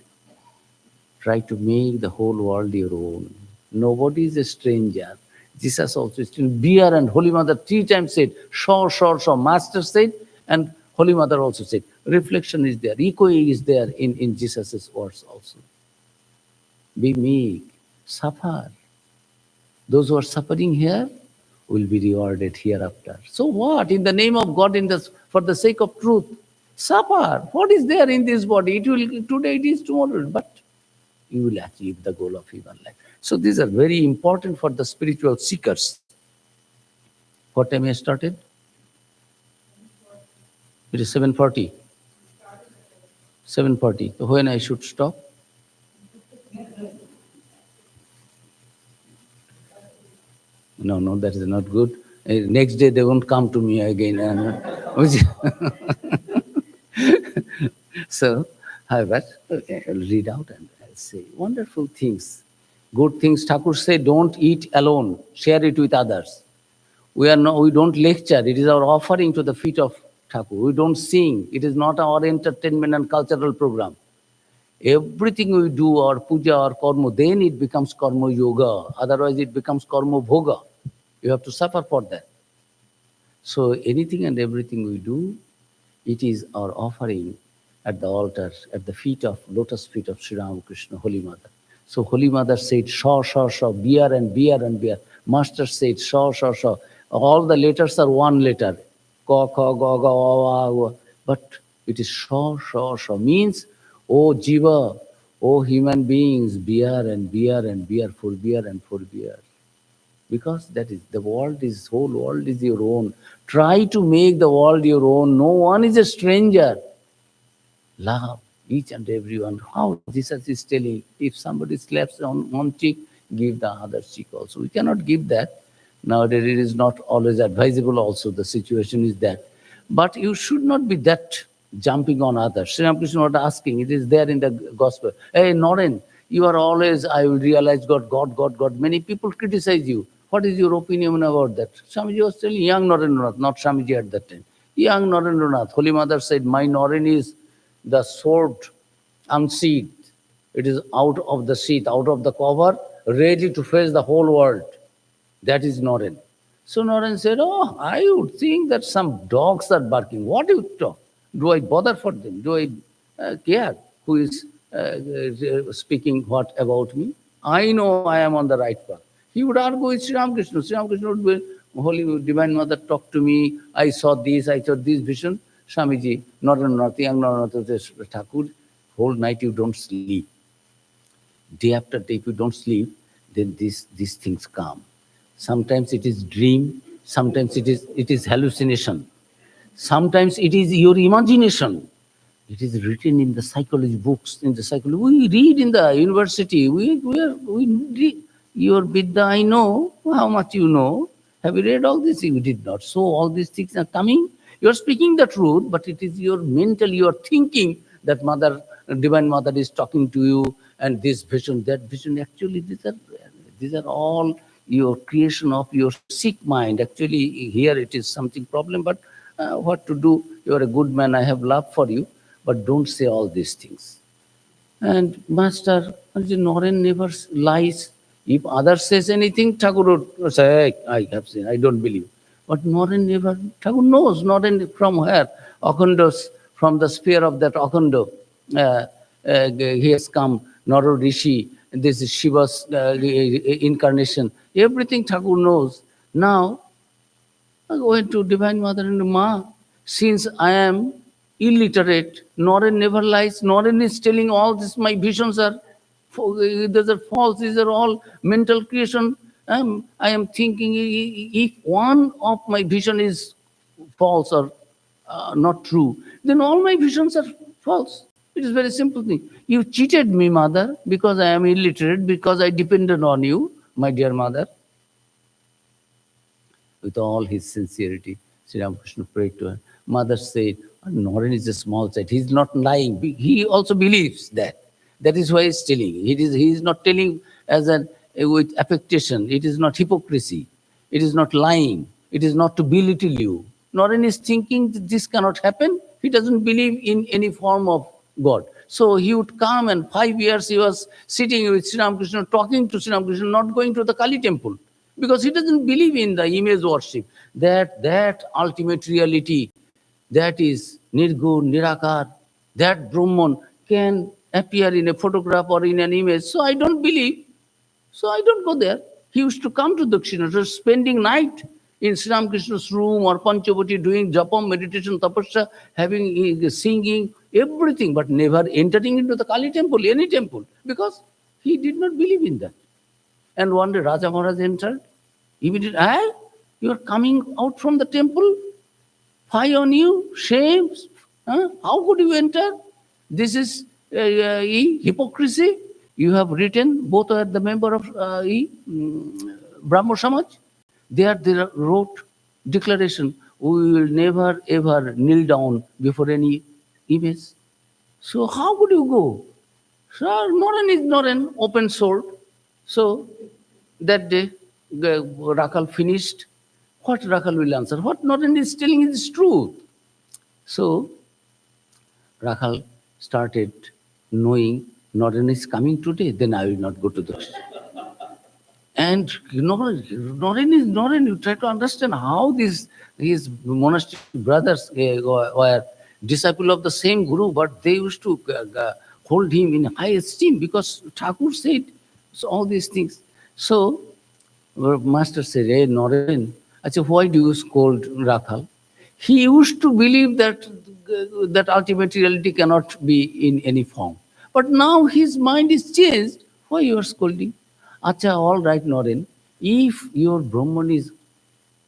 try to make the whole world your own. Nobody is a stranger. Jesus also still, beer and Holy Mother 3 times said, sure. Master said, and Holy Mother also said. Reflection is there, echoing is there in Jesus' words also. Be meek, suffer. Those who are suffering here will be rewarded hereafter. So what? In the name of God, for the sake of truth, suffer. What is there in this body? Today it is tomorrow, but you will achieve the goal of human life. So these are very important for the spiritual seekers. What time I started? It is 7:40. 7:40. So when I should stop? No, that is not good. Next day they won't come to me again. So, however, I'll read out and I'll say wonderful things. Good things. Thakur said, don't eat alone. Share it with others. We don't lecture. It is our offering to the feet of Thakur. We don't sing. It is not our entertainment and cultural program. Everything we do, our puja or karma, then it becomes karma yoga. Otherwise, it becomes karma bhoga. You have to suffer for that. So anything and everything we do, it is our offering at the altar, at the lotus feet of Sri Ramakrishna, Holy Mother. So Holy Mother said, shaw, beer and beer. Master said, shaw. All the letters are one letter. Ka, ga, wa, wa. But it is shaw. Means, oh Jiva, Oh, human beings, beer and beer and beer, for beer and for beer. Because that is, the world is, whole world is your own. Try to make the world your own. No one is a stranger. Love each and everyone. How Jesus is telling, if somebody slaps on one cheek, give the other cheek also. We cannot give that. Nowadays, it is not always advisable also. The situation is that. But you should not be that jumping on others. Sri Ramakrishna was asking, it is there in the gospel. Hey, Naren, you are always, I will realize God, God, God, God. Many people criticize you. What is your opinion about that? Swamiji was telling young Narendranath, not Swamiji at that time. Young Narendranath, Holy Mother said, my Naren is the sword unsheathed. It is out of the sheath, out of the cover, ready to face the whole world. That is Naren. So Naren said, oh, I would think that some dogs are barking. What do you talk? Do I bother for them? Do I care who is speaking what about me? I know I am on the right path. He would argue with Sri Ramakrishna. Sri Ramakrishna would be, Holy Divine Mother, talk to me. I saw this vision. Swamiji, Narendranath, young Narendranath says, Thakur, whole night you don't sleep. Day after day, if you don't sleep, then these things come. Sometimes it is dream, sometimes it is hallucination. Sometimes it is your imagination. It is written in the psychology books. In the psychology, we read in the university. We read your Vidya. I know how much you know. Have you read all this? You did not. So all these things are coming. You are speaking the truth, but it is your mental. You are thinking that Mother, Divine Mother, is talking to you, and this vision, that vision. Actually, these are all your creation of your sick mind. Actually, here it is something problem, but what to do? You are a good man. I have love for you, but don't say all these things. And Master, Naren never lies. If others says anything, Thakur would say, hey, I have seen, I don't believe. But Naren never, Thakur knows, Naren from where? Akhandos, from the sphere of that Akhando. He has come, Naro Rishi, this is Shiva's incarnation. Everything Thakur knows. Now, I went to Divine Mother and Ma, since I am illiterate, Naren never lies. Naren is telling all this, my visions are, these are false, these are all mental creation. I am thinking if one of my vision is false or not true, then all my visions are false. It is very simple thing. You cheated me, Mother, because I am illiterate, because I depended on you, my dear Mother. With all his sincerity, Sri Ramakrishna prayed to her. Mother said, Naren is a small child. He is not lying. He also believes that. That is why he is telling. He is not telling as with affectation. It is not hypocrisy. It is not lying. It is not to belittle you. Naren is thinking that this cannot happen. He doesn't believe in any form of God. So he would come, and 5 years he was sitting with Sri Ramakrishna, talking to Sri Ramakrishna, not going to the Kali temple. Because he doesn't believe in the image worship. That ultimate reality, that is Nirgun, Nirakar, that Brahman can appear in a photograph or in an image. So I don't believe. So I don't go there. He used to come to Dakshineshwar, spending night in Sri Ramakrishna's room or Panchavati, doing japam, meditation, tapasya, having singing, everything, but never entering into the Kali temple, any temple, because he did not believe in that. And one day Raja Maharaj entered. Immediately, you are coming out from the temple? Fie on you, shame. How could you enter? This is hypocrisy. You have written, both are the member of Brahmo Samaj. They wrote declaration, we will never ever kneel down before any image. So how could you go? Sir, Naren is Naren, open sword. So that day, Rakal finished. What Rakal will answer? What Naren is telling is truth. So Rakal started knowing Naren is coming today, then I will not go to the... And Naren is Naren. You try to understand how his monastery brothers were disciples of the same guru, but they used to hold him in high esteem because Thakur said so all these things. So Master said, hey, Naren, why do you scold Rakhal? He used to believe that ultimate reality cannot be in any form. But now his mind is changed. Why you are scolding? Acha, all right, Naren. If your Brahman is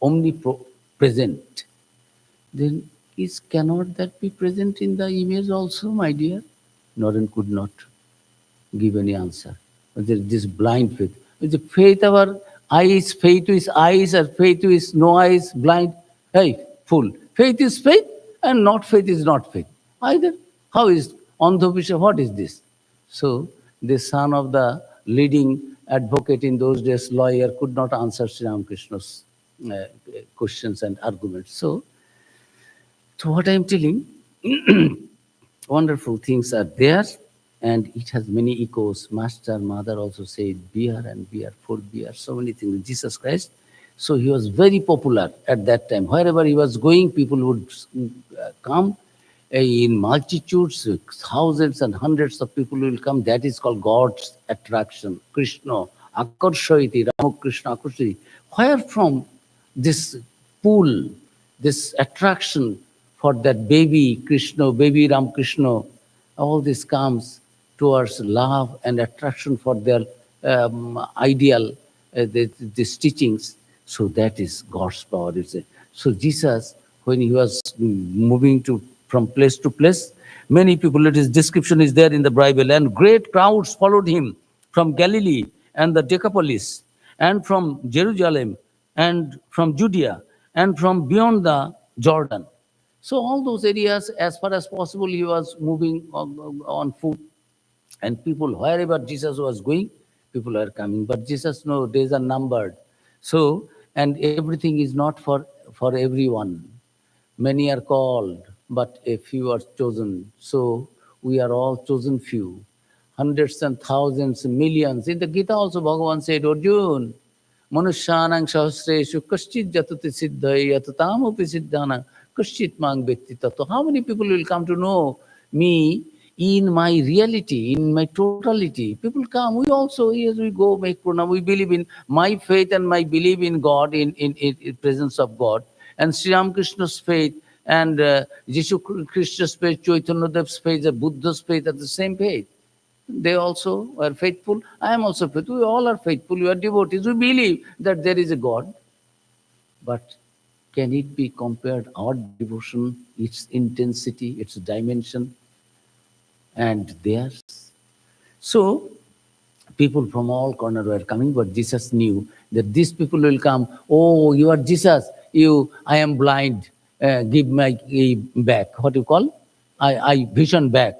omnipresent, then cannot that be present in the image also, my dear? Naren could not give any answer. This blind faith. Is the faith our eyes, faith is eyes, or faith is no eyes, blind? Hey, fool. Faith is faith, and not faith is not faith. Either. How is Andhobisha? What is this? So, the son of the leading advocate in those days, lawyer, could not answer Sri Ramakrishna's questions and arguments. So what I am telling, wonderful things are there, and it has many echoes. Master, mother also said, beer and beer, full beer, so many things. Jesus Christ. So he was very popular at that time. Wherever he was going, people would come in multitudes, thousands and hundreds of people will come. That is called God's attraction. Krishna, Akarshayati, Ramakrishna, Akarshayati. Where from this pull, this attraction for that baby Krishna, baby Ramakrishna, all this comes towards love and attraction for their ideal, these teachings. So that is God's power. So Jesus, when he was moving from place to place, many people, his description is there in the Bible, and great crowds followed him from Galilee and the Decapolis, and from Jerusalem, and from Judea, and from beyond the Jordan. So all those areas, as far as possible, he was moving on foot. And people, wherever Jesus was going, people are coming. But Jesus knows days are numbered. So, and everything is not for everyone. Many are called, but a few are chosen. So we are all chosen few. Hundreds and thousands, millions. In the Gita also, Bhagavan said, Arjun, Manushanang Sahasreshu Kaschit Jatati Siddhai Yatatamupi Siddhana Kaschit Mang Vetti Tato. How many people will come to know me in my reality, in my totality? People come. We also, as we go make pranam, we believe in my faith and my belief in God, in presence of God, and Sri Ramakrishna's faith, and Jesus Christ's faith, Chaitanya Dev's faith, and Buddha's faith are the same faith. They also are faithful. I am also faithful. We all are faithful. We are devotees. We believe that there is a God. But can it be compared, our devotion, its intensity, its dimension, and theirs? So people from all corners were coming, but Jesus knew that these people will come. Oh, you are Jesus. I am blind. Give my back. What you call? I vision back.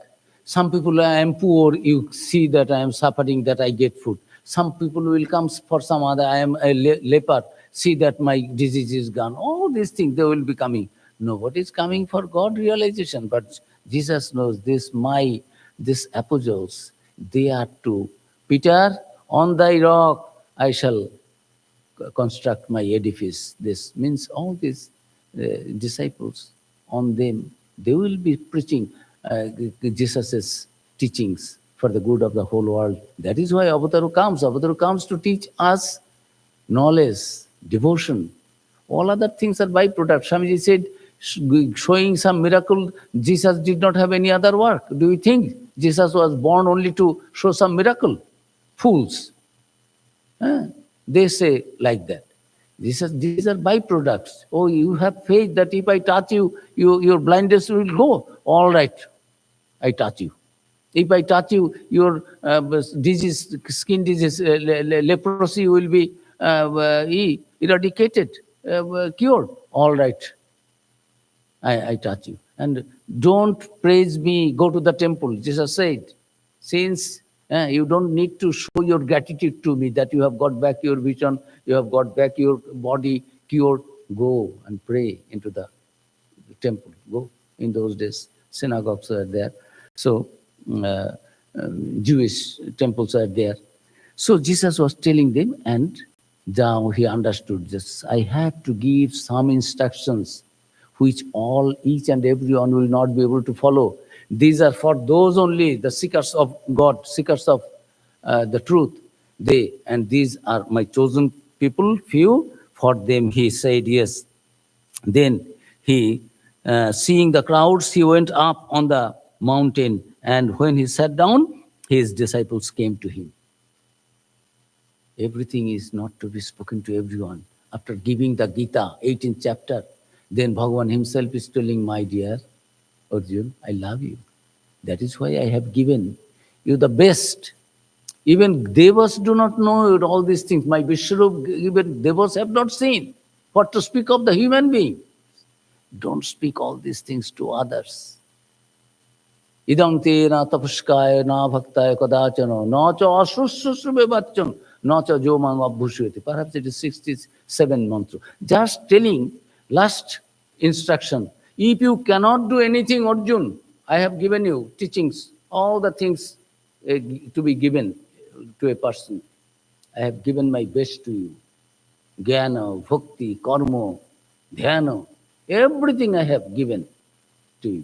Some people, I am poor. You see that I am suffering, that I get food. Some people will come for some other. I am a leper. See that my disease is gone. All these things, they will be coming. Nobody is coming for God realization. But Jesus knows this apostles, they are to Peter, on thy rock I shall construct my edifice. This means all these disciples, on them, they will be preaching Jesus' teachings for the good of the whole world. That is why Avataru comes. Avataru comes to teach us knowledge, devotion. All other things are byproducts. Swamiji said, showing some miracle, Jesus did not have any other work. Do you think Jesus was born only to show some miracle? Fools. They say like that. These are byproducts. Oh, you have faith that if I touch you, your blindness will go. All right, I touch you. If I touch you, your disease, skin disease, leprosy will be eradicated, cured. All right, I touch you. And don't praise me, go to the temple. Jesus said, since you don't need to show your gratitude to me that you have got back your vision, you have got back your body cured, go and pray into the temple. Go. In those days, synagogues are there. So Jewish temples are there. So Jesus was telling them, and now he understood this. I have to give some instructions which each and everyone will not be able to follow. These are for those only, the seekers of God, seekers of the truth. And these are my chosen people, few. For them he said yes. Then he, seeing the crowds, he went up on the mountain, and when he sat down, his disciples came to him. Everything is not to be spoken to everyone. After giving the Gita, 18th chapter, then Bhagavan himself is telling, my dear Arjun, I love you. That is why I have given you the best. Even Devas do not know all these things. My Vishwarup, even Devas have not seen. What to speak of the human being? Don't speak all these things to others. Idam te na tapuskaya na bhaktaya kadachano na cha asussusube bacham na cha jomam abhushvati. Perhaps it is 67 mantra. Just telling last instruction. If you cannot do anything, Arjun, I have given you teachings, all the things to be given to a person. I have given my best to you. Jnana, bhakti, karma, dhyana, everything I have given to you.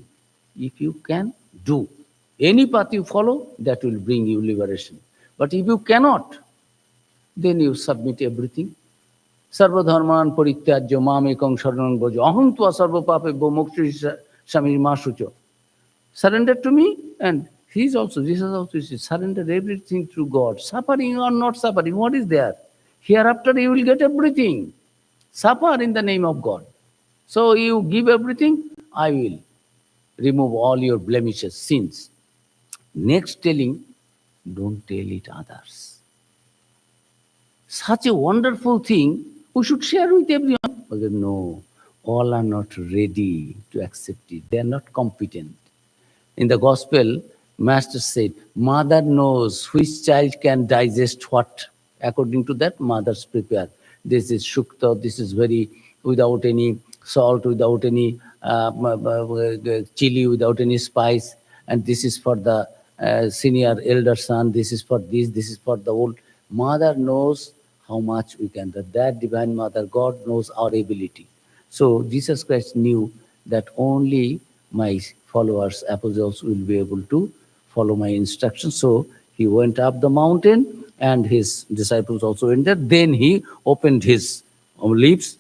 If you can do any path you follow, that will bring you liberation. But if you cannot, then you submit everything. Sarva dharman parityajya mamekam sharanam bhaja aham tva sarva papebhyo mokshi samir masucho. Surrender to me, and he is also, this is also, surrender everything to God. Suffering or not suffering, what is there? Hereafter you will get everything. Suffer in the name of God. So you give everything, I will remove all your blemishes, sins. Next telling, don't tell it others. Such a wonderful thing, we should share with everyone. But no, all are not ready to accept it. They are not competent. In the gospel, Master said, mother knows which child can digest what. According to that, mothers prepare. This is shukta, this is very, without any salt, without any chili, without any spice. And this is for the senior elder son, this is for this is for the old. Mother knows how much we can. That divine mother, God knows our ability. So Jesus Christ knew that only my followers, apostles, will be able to follow my instructions. So he went up the mountain and his disciples also went there. Then he opened his lips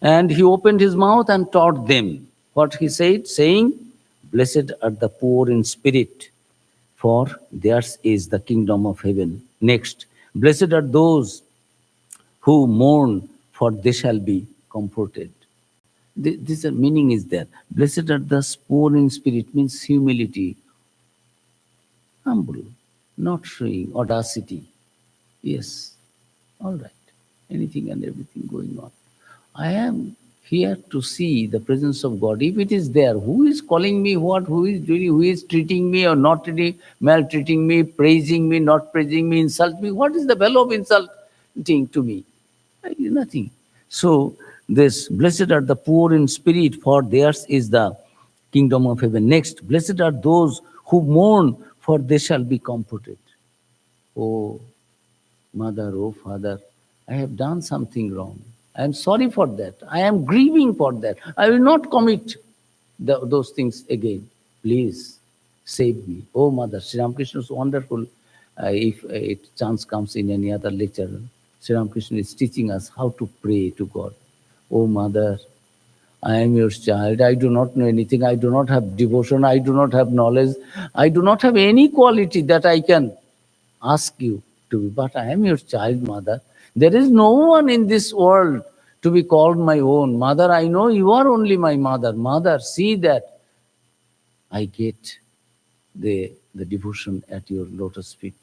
and he opened his mouth and taught them. What he said, saying, blessed are the poor in spirit, for theirs is the kingdom of heaven. Next, blessed are those who mourn, for they shall be comforted. This meaning is there. Blessed are the poor in spirit means humility, humble, not showing audacity. Yes, all right, anything and everything going on. I am here to see the presence of God. If it is there, who is calling me what, who is doing, who is treating me or not treating, maltreating me, praising me, not praising me, insult me, what is the value of insulting to me? Nothing. So this, blessed are the poor in spirit, for theirs is the kingdom of heaven. Next, blessed are those who mourn, for they shall be comforted. Oh, mother, oh, father, I have done something wrong. I am sorry for that. I am grieving for that. I will not commit those things again. Please save me. Oh, mother, Sri Ramakrishna is wonderful. If a chance comes in any other lecture, Sri Ramakrishna is teaching us how to pray to God. Oh, mother, I am your child. I do not know anything. I do not have devotion. I do not have knowledge. I do not have any quality that I can ask you to be. But I am your child, mother. There is no one in this world to be called my own. Mother, I know you are only my mother. Mother, see that I get the devotion at your lotus feet.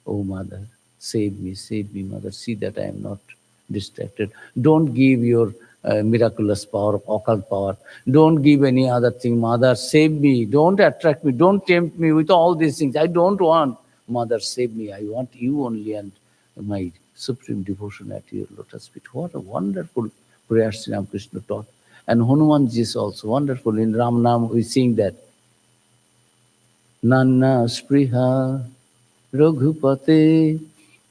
Oh, mother, save me, mother. See that I am not distracted. Don't give your miraculous power, occult power. Don't give any other thing. Mother, save me. Don't attract me. Don't tempt me with all these things. I don't want. Mother, save me. I want you only and my supreme devotion at your lotus feet. What a wonderful prayer Sri Ramakrishna taught. And Hanumanji is also wonderful. In Ram Nam, we sing that. Nanna Spriha Raghupate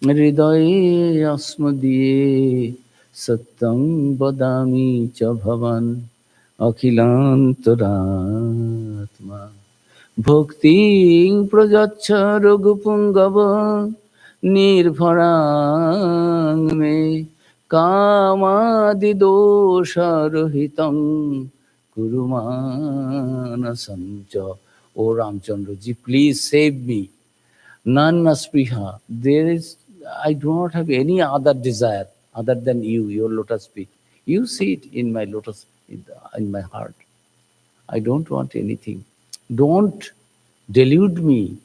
Hridaye Asmadiye Satyam Vadami Cha Bhavan Akhilantaratma Bhakti Prajacha Raghupungava Nirbharang Me Kamadi Dosha Rahitam Kurumana Samcha. Oh Ramchandra ji, please save me. Nana spriha. I do not have any other desire other than you, your lotus feet. You see it in my lotus, in my heart. I don't want anything. Don't delude me.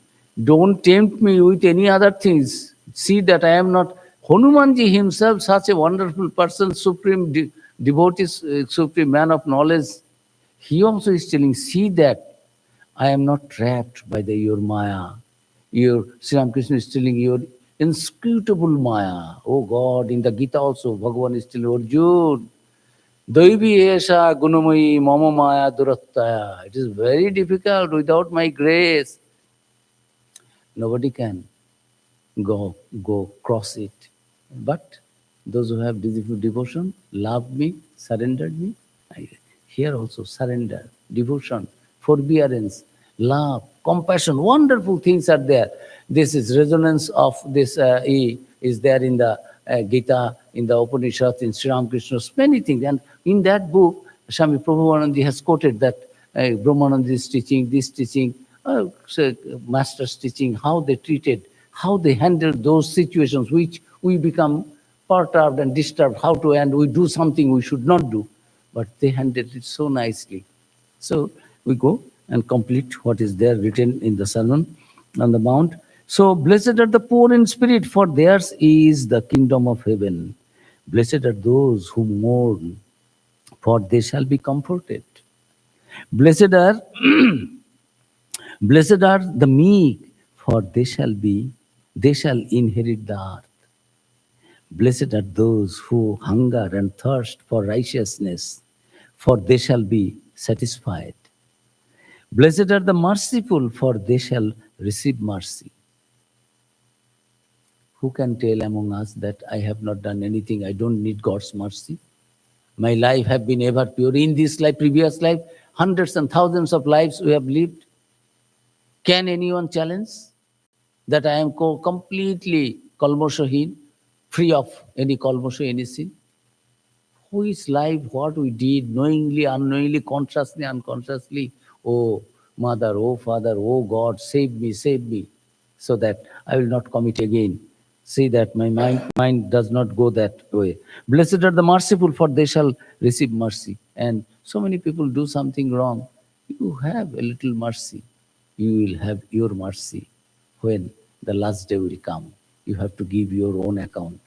Don't tempt me with any other things. See that I am not. Hanumanji himself, such a wonderful person, supreme devotee, supreme man of knowledge, he also is telling, see that I am not trapped by your Maya. Your Sri Ramakrishna is telling your inscrutable Maya. Oh God, in the Gita also, Bhagavan is telling Arjuna, Daivi esha gunamayi mama maya durattaya. It is very difficult without my grace. Nobody can go cross it. But those who have devotion, love me, surrendered me, here also surrender, devotion, forbearance, love, compassion, wonderful things are there. This is resonance of this is there in the Gita, in the Upanishad, in Sri Ramakrishna's many things. And in that book, Swami Prabhupada has quoted that Brahmananda is teaching, this teaching, so master's teaching, how they treated, how they handled those situations which we become perturbed and disturbed, how to, and we do something we should not do. But they handled it so nicely. So we go and complete what is there written in the Sermon on the Mount. So blessed are the poor in spirit, for theirs is the kingdom of heaven. Blessed are those who mourn, for they shall be comforted. Blessed are Blessed are the meek, for they shall inherit the earth. Blessed are those who hunger and thirst for righteousness, for they shall be satisfied. Blessed are the merciful, for they shall receive mercy. Who can tell among us that I have not done anything, I don't need God's mercy? My life have been ever pure. In this life, previous life, hundreds and thousands of lives we have lived. Can anyone challenge that I am completely kalmoshahin, free of any kalmosha, any sin? Who is life, what we did, knowingly, unknowingly, consciously, unconsciously. Oh, mother, oh, father, oh, God, save me, so that I will not commit again. See that my mind does not go that way. Blessed are the merciful, for they shall receive mercy. And so many people do something wrong. You have a little mercy. You will have your mercy when the last day will come. You have to give your own account.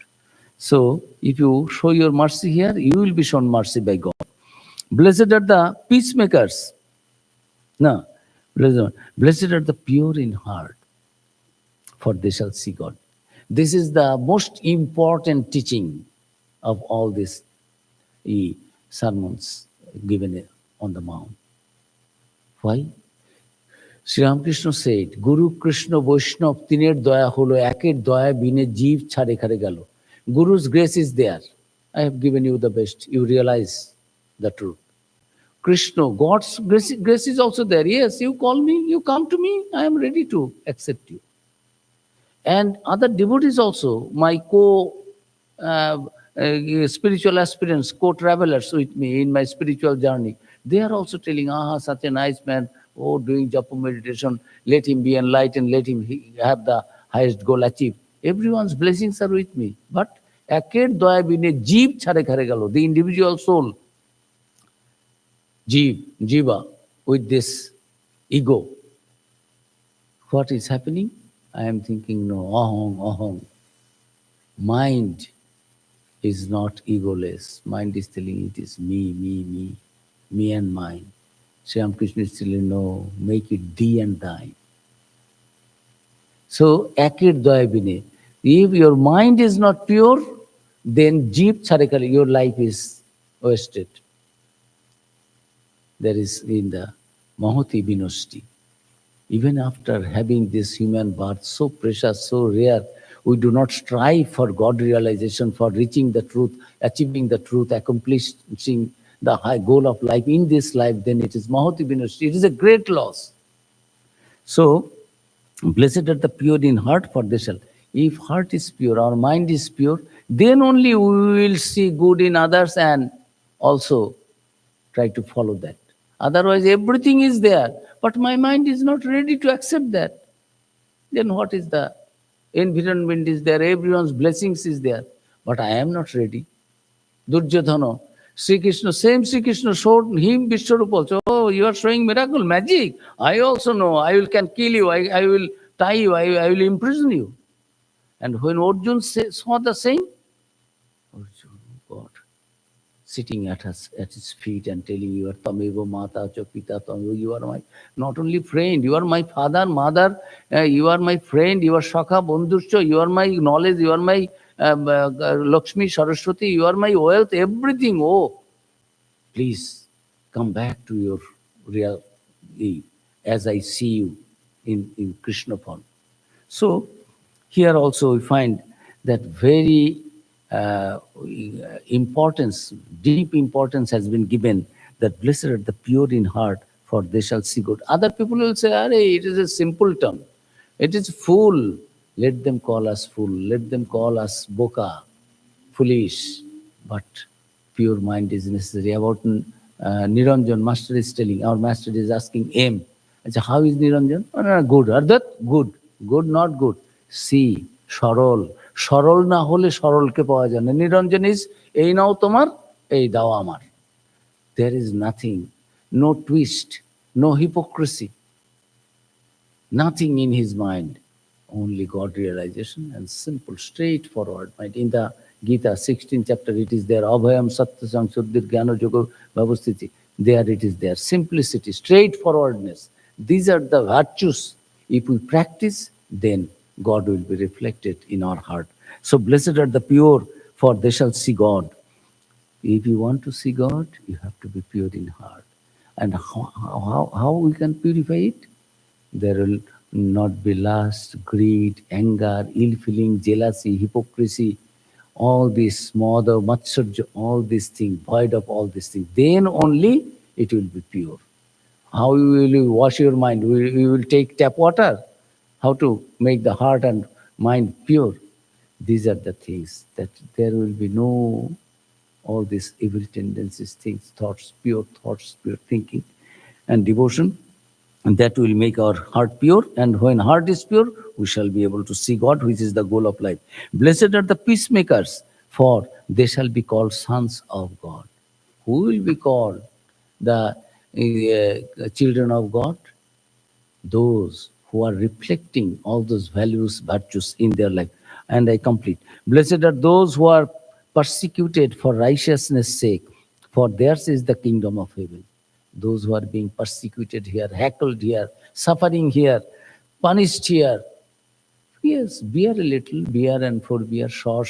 So, if you show your mercy here, you will be shown mercy by God. Blessed are the peacemakers. No, blessed are the pure in heart, for they shall see God. This is the most important teaching of all these sermons given on the mount. Why? Sri Ramakrishna said, Guru Krishna Vaishnav tiner daya holo eker daya bine jeev chhare khare galo. Guru's grace is there. I have given you the best. You realize the truth. Krishna, God's grace is also there. Yes, you call me, you come to me, I am ready to accept you. And other devotees also, my spiritual aspirants, co-travelers with me in my spiritual journey, they are also telling, such a nice man, doing japa meditation, let him be enlightened, let him have the highest goal achieved. Everyone's blessings are with me. But eker daya bine jeev chhare khare galo, the individual soul, jiva, with this ego. What is happening? I am thinking, no, aham. Mind is not egoless. Mind is telling it is me and mine. Sri Ramakrishna is telling, no, make it thee and thine. So, ekir daya bine. If your mind is not pure, then jeev charekale, your life is wasted. There is in the Mahoti Vinashti. Even after having this human birth, so precious, so rare, we do not strive for God realization, for reaching the truth, achieving the truth, accomplishing the high goal of life in this life, then it is Mahoti Vinashti. It is a great loss. So, blessed are the pure in heart, for they shall. If heart is pure, our mind is pure, then only we will see good in others and also try to follow that. Otherwise, everything is there, but my mind is not ready to accept that. Then what is the environment is there, everyone's blessings is there, but I am not ready. Duryodhana, Sri Krishna, same Sri Krishna showed him Vishwarupa also. Oh, you are showing miracle, magic. I also know. I will can kill you. I will tie you. I will imprison you. And when Arjun saw the same, Arjun, God, sitting at his feet and telling you, Tameva Mata cha Pita Tameva, you are my not only friend, you are my father, mother, you are my friend, you are Shakha Bandhuscha, you are my knowledge, you are my Lakshmi Saraswati, you are my wealth, everything. Oh, please come back to your real as I see you in Krishna form. So here also we find that very importance, deep importance has been given that blessed are the pure in heart, for they shall see God. Other people will say, "Arey, it is a simple term. It is fool." Let them call us fool. Let them call us boka, foolish. But pure mind is necessary. About Niranjan, master is telling, our master is asking him, how is Niranjan? Oh, no, good. Ardat, good. Good, not good. See, সরল সরল না হলে সরলকে পাওয়া যায় না নিরঞ্জন is এই নাও তোমার এই দাও আমার there is nothing, no twist, no hypocrisy, nothing in his mind, only God realization and simple straightforward mind. In the Gita 16th chapter it is there, abhayam satya samsuddhir jnana yoga bhavastiti, there it is there, simplicity, straightforwardness. These are the virtues. If we practice, then God will be reflected in our heart. So blessed are the pure, for they shall see God. If you want to see God, you have to be pure in heart. And how we can purify it? There will not be lust, greed, anger, ill feeling, jealousy, hypocrisy, all this mother, matsarja, all these things, void of all these things. Then only it will be pure. How will you wash your mind? You will take tap water. How to make the heart and mind pure? These are the things that there will be no all these evil tendencies, things, thoughts, pure thinking and devotion. And that will make our heart pure. And when heart is pure, we shall be able to see God, which is the goal of life. Blessed are the peacemakers, for they shall be called sons of God. Who will be called the children of God? Those who are reflecting all those values, virtues in their life. And I complete. Blessed are those who are persecuted for righteousness' sake, for theirs is the kingdom of heaven. Those who are being persecuted here, heckled here, suffering here, punished here. Yes, bear a little, bear and forbear, sure.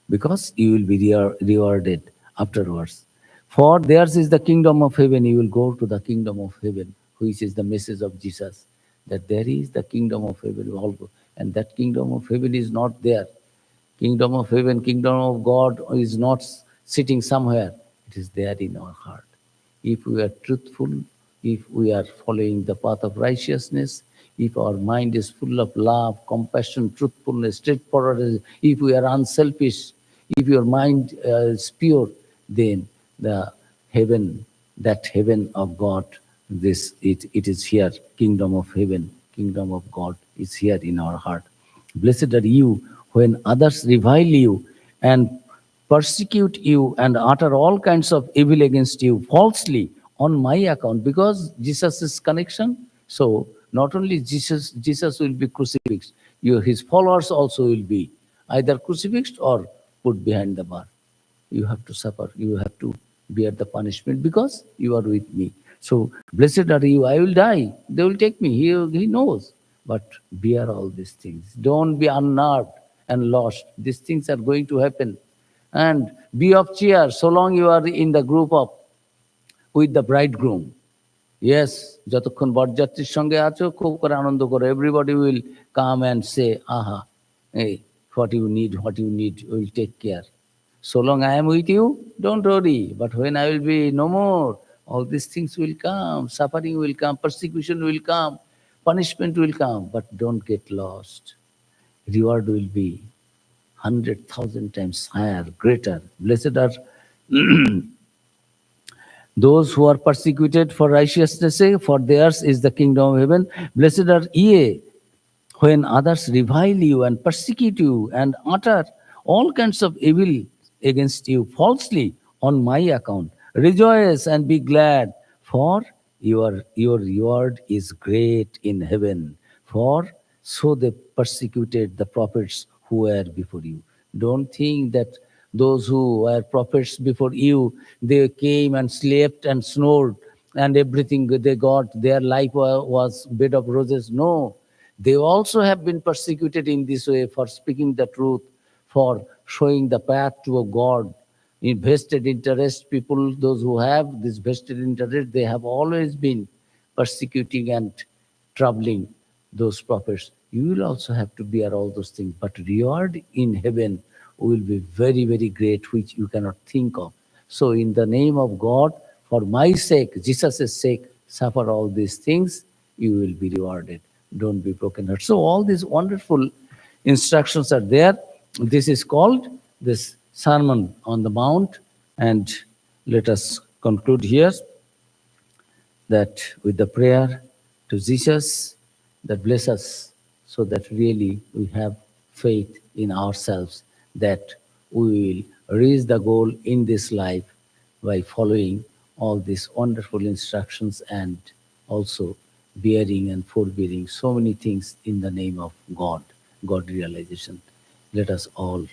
Because you will be rewarded afterwards. For theirs is the kingdom of heaven. You will go to the kingdom of heaven, which is the message of Jesus, that there is the kingdom of heaven. We all go. And that kingdom of heaven is not there. Kingdom of heaven, kingdom of God is not sitting somewhere. It is there in our heart. If we are truthful, if we are following the path of righteousness, if our mind is full of love, compassion, truthfulness, straightforwardness, if we are unselfish, if your mind is pure, then the heaven, that heaven of God, it is here. Kingdom of heaven, kingdom of God is here in our heart. Blessed are you when others revile you and persecute you and utter all kinds of evil against you falsely on my account, because Jesus is connection. So not only Jesus will be crucifixed, his followers also will be either crucifixed or put behind the bar. You have to suffer, you have to bear the punishment because you are with me. So blessed are you, I will die, they will take me, he knows. But bear all these things, don't be unnerved and lost. These things are going to happen. And be of cheer so long you are in the group of with the bridegroom. Yes, যতক্ষণ বরযাত্রীর সঙ্গে আছো খুব করে আনন্দ করো. Everybody will come and say, aha, hey, what you need, we will take care. So long I am with you, don't worry. But when I will be no more, all these things will come, suffering will come, persecution will come, punishment will come. But don't get lost. Reward will be 100,000 times higher, greater. Blessed are those who are persecuted for righteousness' sake, for theirs is the kingdom of heaven. Blessed are ye When others revile you and persecute you and utter all kinds of evil against you falsely on my account, rejoice and be glad, for your reward is great in heaven. For so they persecuted the prophets who were before you. Don't think that those who were prophets before you, they came and slept and snored and everything they got, their life was bed of roses. No, they also have been persecuted in this way for speaking the truth, for showing the path to a God. In vested interest, people, those who have this vested interest, they have always been persecuting and troubling those prophets. You will also have to bear all those things, but reward in heaven will be very, very great, which you cannot think of. So, in the name of God, for my sake, Jesus' sake, suffer all these things, you will be rewarded. Don't be broken hearted. So, all these wonderful instructions are there. This is called this Sermon on the Mount, and let us conclude here that with the prayer to Jesus that bless us, so that really we have faith in ourselves that we will reach the goal in this life by following all these wonderful instructions and also bearing and forbearing so many things in the name of God, God realization. Let us all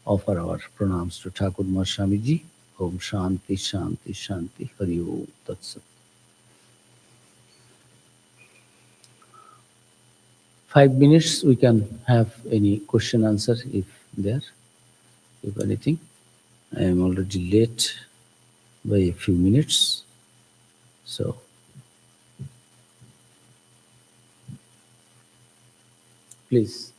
offer our pranams to Thakur Mahar Swamiji. Om Shanti, Shanti, Shanti. Hari Om Tat Sat. 5 minutes we can have any question answer if anything. I am already late by a few minutes. So please.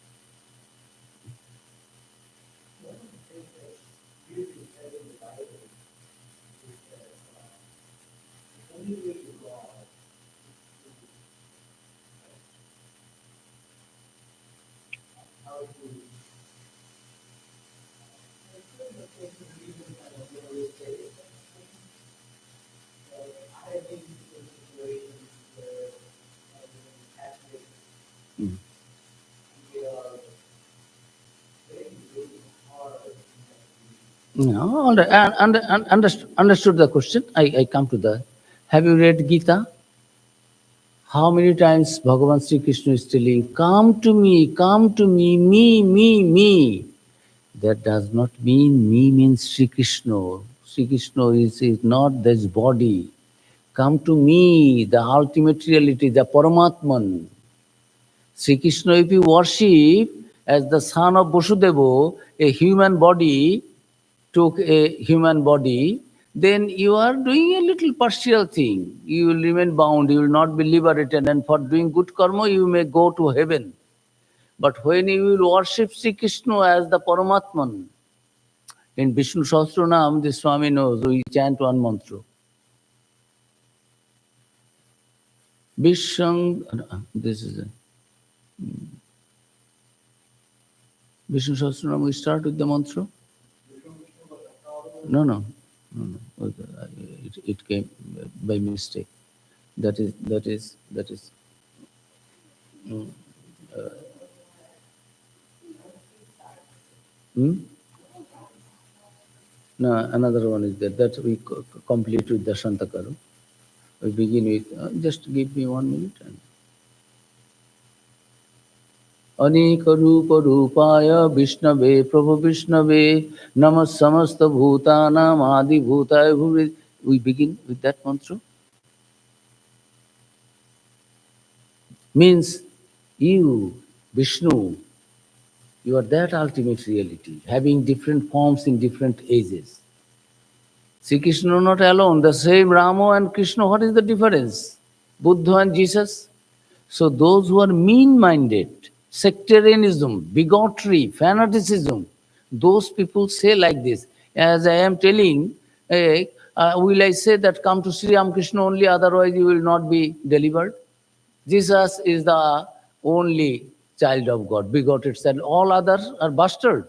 No, understood the question. I come to the. Have you read Gita? How many times Bhagavan Sri Krishna is telling, come to me, me. That does not mean me means Sri Krishna. Sri Krishna is not this body. Come to me, the ultimate reality, the Paramatman. Sri Krishna, if you worship as the son of Vasudeva, a human body, took a human body, then you are doing a little partial thing. You will remain bound, you will not be liberated, and for doing good karma, you may go to heaven. But when you will worship Sri Krishna as the Paramatman, in Vishnu Sahasranam, the Swami knows, we chant one mantra. Vishnu, this is it. Vishnu Sahasranam, we start with the mantra. No. It came by mistake. That is. No, another one is there. That we complete with the Shantakaru. We begin with, just give me 1 minute. Anika Rupa Rupaya Vishnave Prabhu Vishnave Nama Samasta Bhutanam Adi Bhutaya Bhuvi. We begin with that mantra. Means you, Vishnu, you are that ultimate reality, having different forms in different ages. Sri Krishna not alone, the same Rama and Krishna, what is the difference? Buddha and Jesus. So those who are mean-minded, sectarianism, bigotry, fanaticism, those people say like this. As I am telling, will I say that come to Sri Ramakrishna only, otherwise you will not be delivered? Jesus is the only child of God, begotten son. All others are bastard.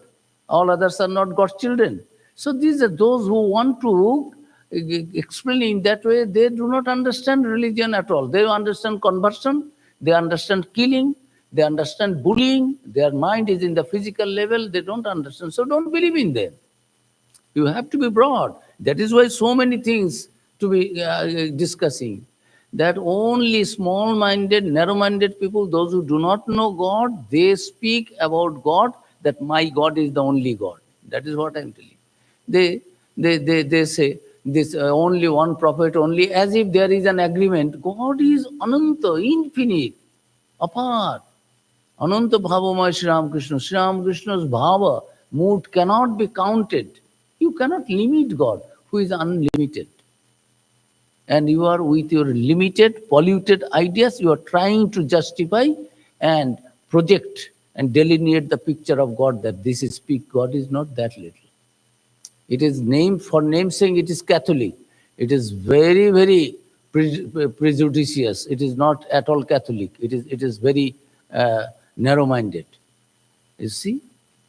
All others are not God's children. So these are those who want to explain in that way. They do not understand religion at all. They understand conversion. They understand killing. They understand bullying. Their mind is in the physical level. They don't understand. So don't believe in them. You have to be broad. That is why so many things to be discussing. That only small-minded, narrow-minded people, those who do not know God, they speak about God, that my God is the only God. That is what I'm telling. They say this only one prophet, only as if there is an agreement. God is ananta, infinite, apart. Ananta Bhavamaya Sri Ramakrishna. Sri Ramakrishna's bhava, mood cannot be counted. You cannot limit God, who is unlimited. And you are with your limited, polluted ideas, you are trying to justify and project and delineate the picture of God, that this is peak. God is not that little. It is named for namesake, it is Catholic. It is very, very prejudicious. It is not at all Catholic. It is very narrow-minded. You see,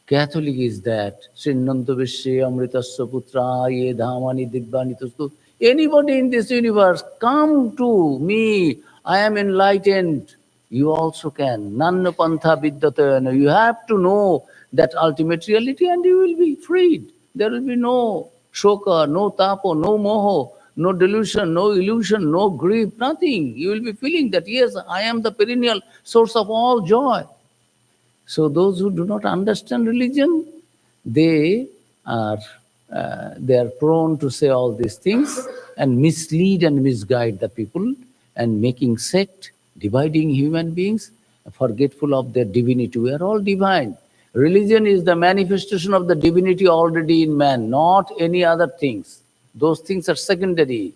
Catholic is that Srinnanta Vishya Amritasya Putra Ye Dhamani Dibbani Tustu. Anybody in this universe, come to me. I am enlightened. You also can. Nanna Pantha Vidyatayana. You have to know that ultimate reality and you will be freed. There will be no shoka, no tapo, no moho, no delusion, no illusion, no grief, nothing. You will be feeling that, yes, I am the perennial source of all joy. So those who do not understand religion, they are prone to say all these things and mislead and misguide the people and making sect, dividing human beings, forgetful of their divinity. We are all divine. Religion is the manifestation of the divinity already in man, not any other things. Those things are secondary.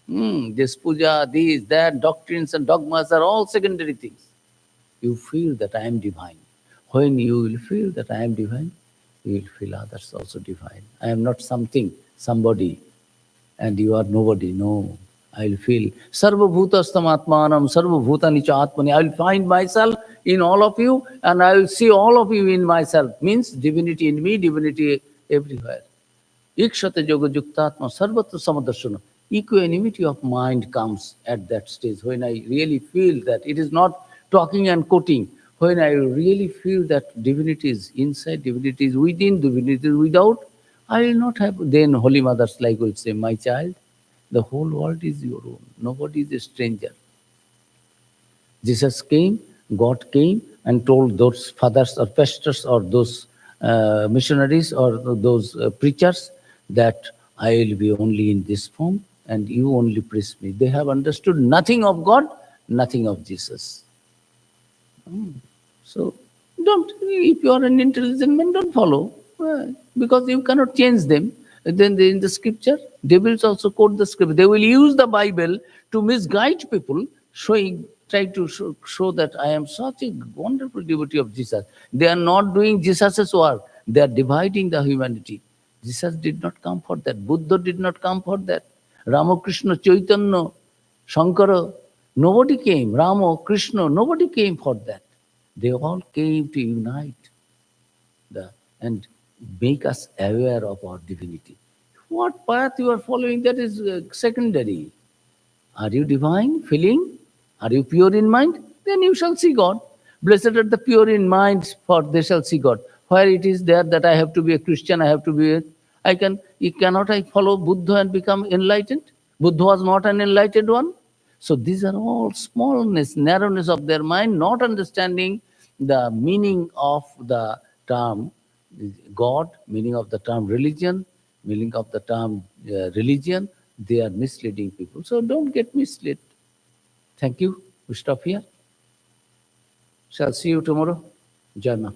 This puja, these, that, doctrines and dogmas are all secondary things. You feel that I am divine. When you will feel that I am divine, you will feel others also divine. I am not something, somebody, and you are nobody. No, I will feel Sarva Bhutastam Atmanam, Sarva Bhutani cha Atmani. I will find myself in all of you, and I will see all of you in myself. Means divinity in me, divinity everywhere. Ikshate yoga yuktatma sarvatra samadarshana. Equanimity of mind comes at that stage when I really feel that it is not talking and quoting. When I really feel that divinity is inside, divinity is within, divinity is without, I will not have. Then Holy Mothers like will say, my child, the whole world is your own. Nobody is a stranger. Jesus came, God came and told those fathers or pastors or those missionaries or those preachers that I will be only in this form and you only preach me. They have understood nothing of God, nothing of Jesus. So don't, if you are an intelligent man, don't follow, because you cannot change them. Then in the scripture, devils also quote the scripture. They will use the Bible to misguide people, try to show that I am such a wonderful devotee of Jesus. They are not doing Jesus' work. They are dividing the humanity. Jesus did not come for that. Buddha did not come for that. Ramakrishna, Chaitanya, Shankara, nobody came. Rama, Krishna, nobody came for that. They all came to unite and make us aware of our divinity. What path you are following, that is secondary. Are you divine, feeling? Are you pure in mind? Then you shall see God. Blessed are the pure in mind, for they shall see God. Where it is there that I have to be a Christian, I have to be cannot I follow Buddha and become enlightened? Buddha was not an enlightened one. So these are all smallness, narrowness of their mind, not understanding the meaning of the term God, meaning of the term religion, meaning of the term religion. They are misleading people. So don't get misled. Thank you. We stop here. Shall see you tomorrow. Jai Ma.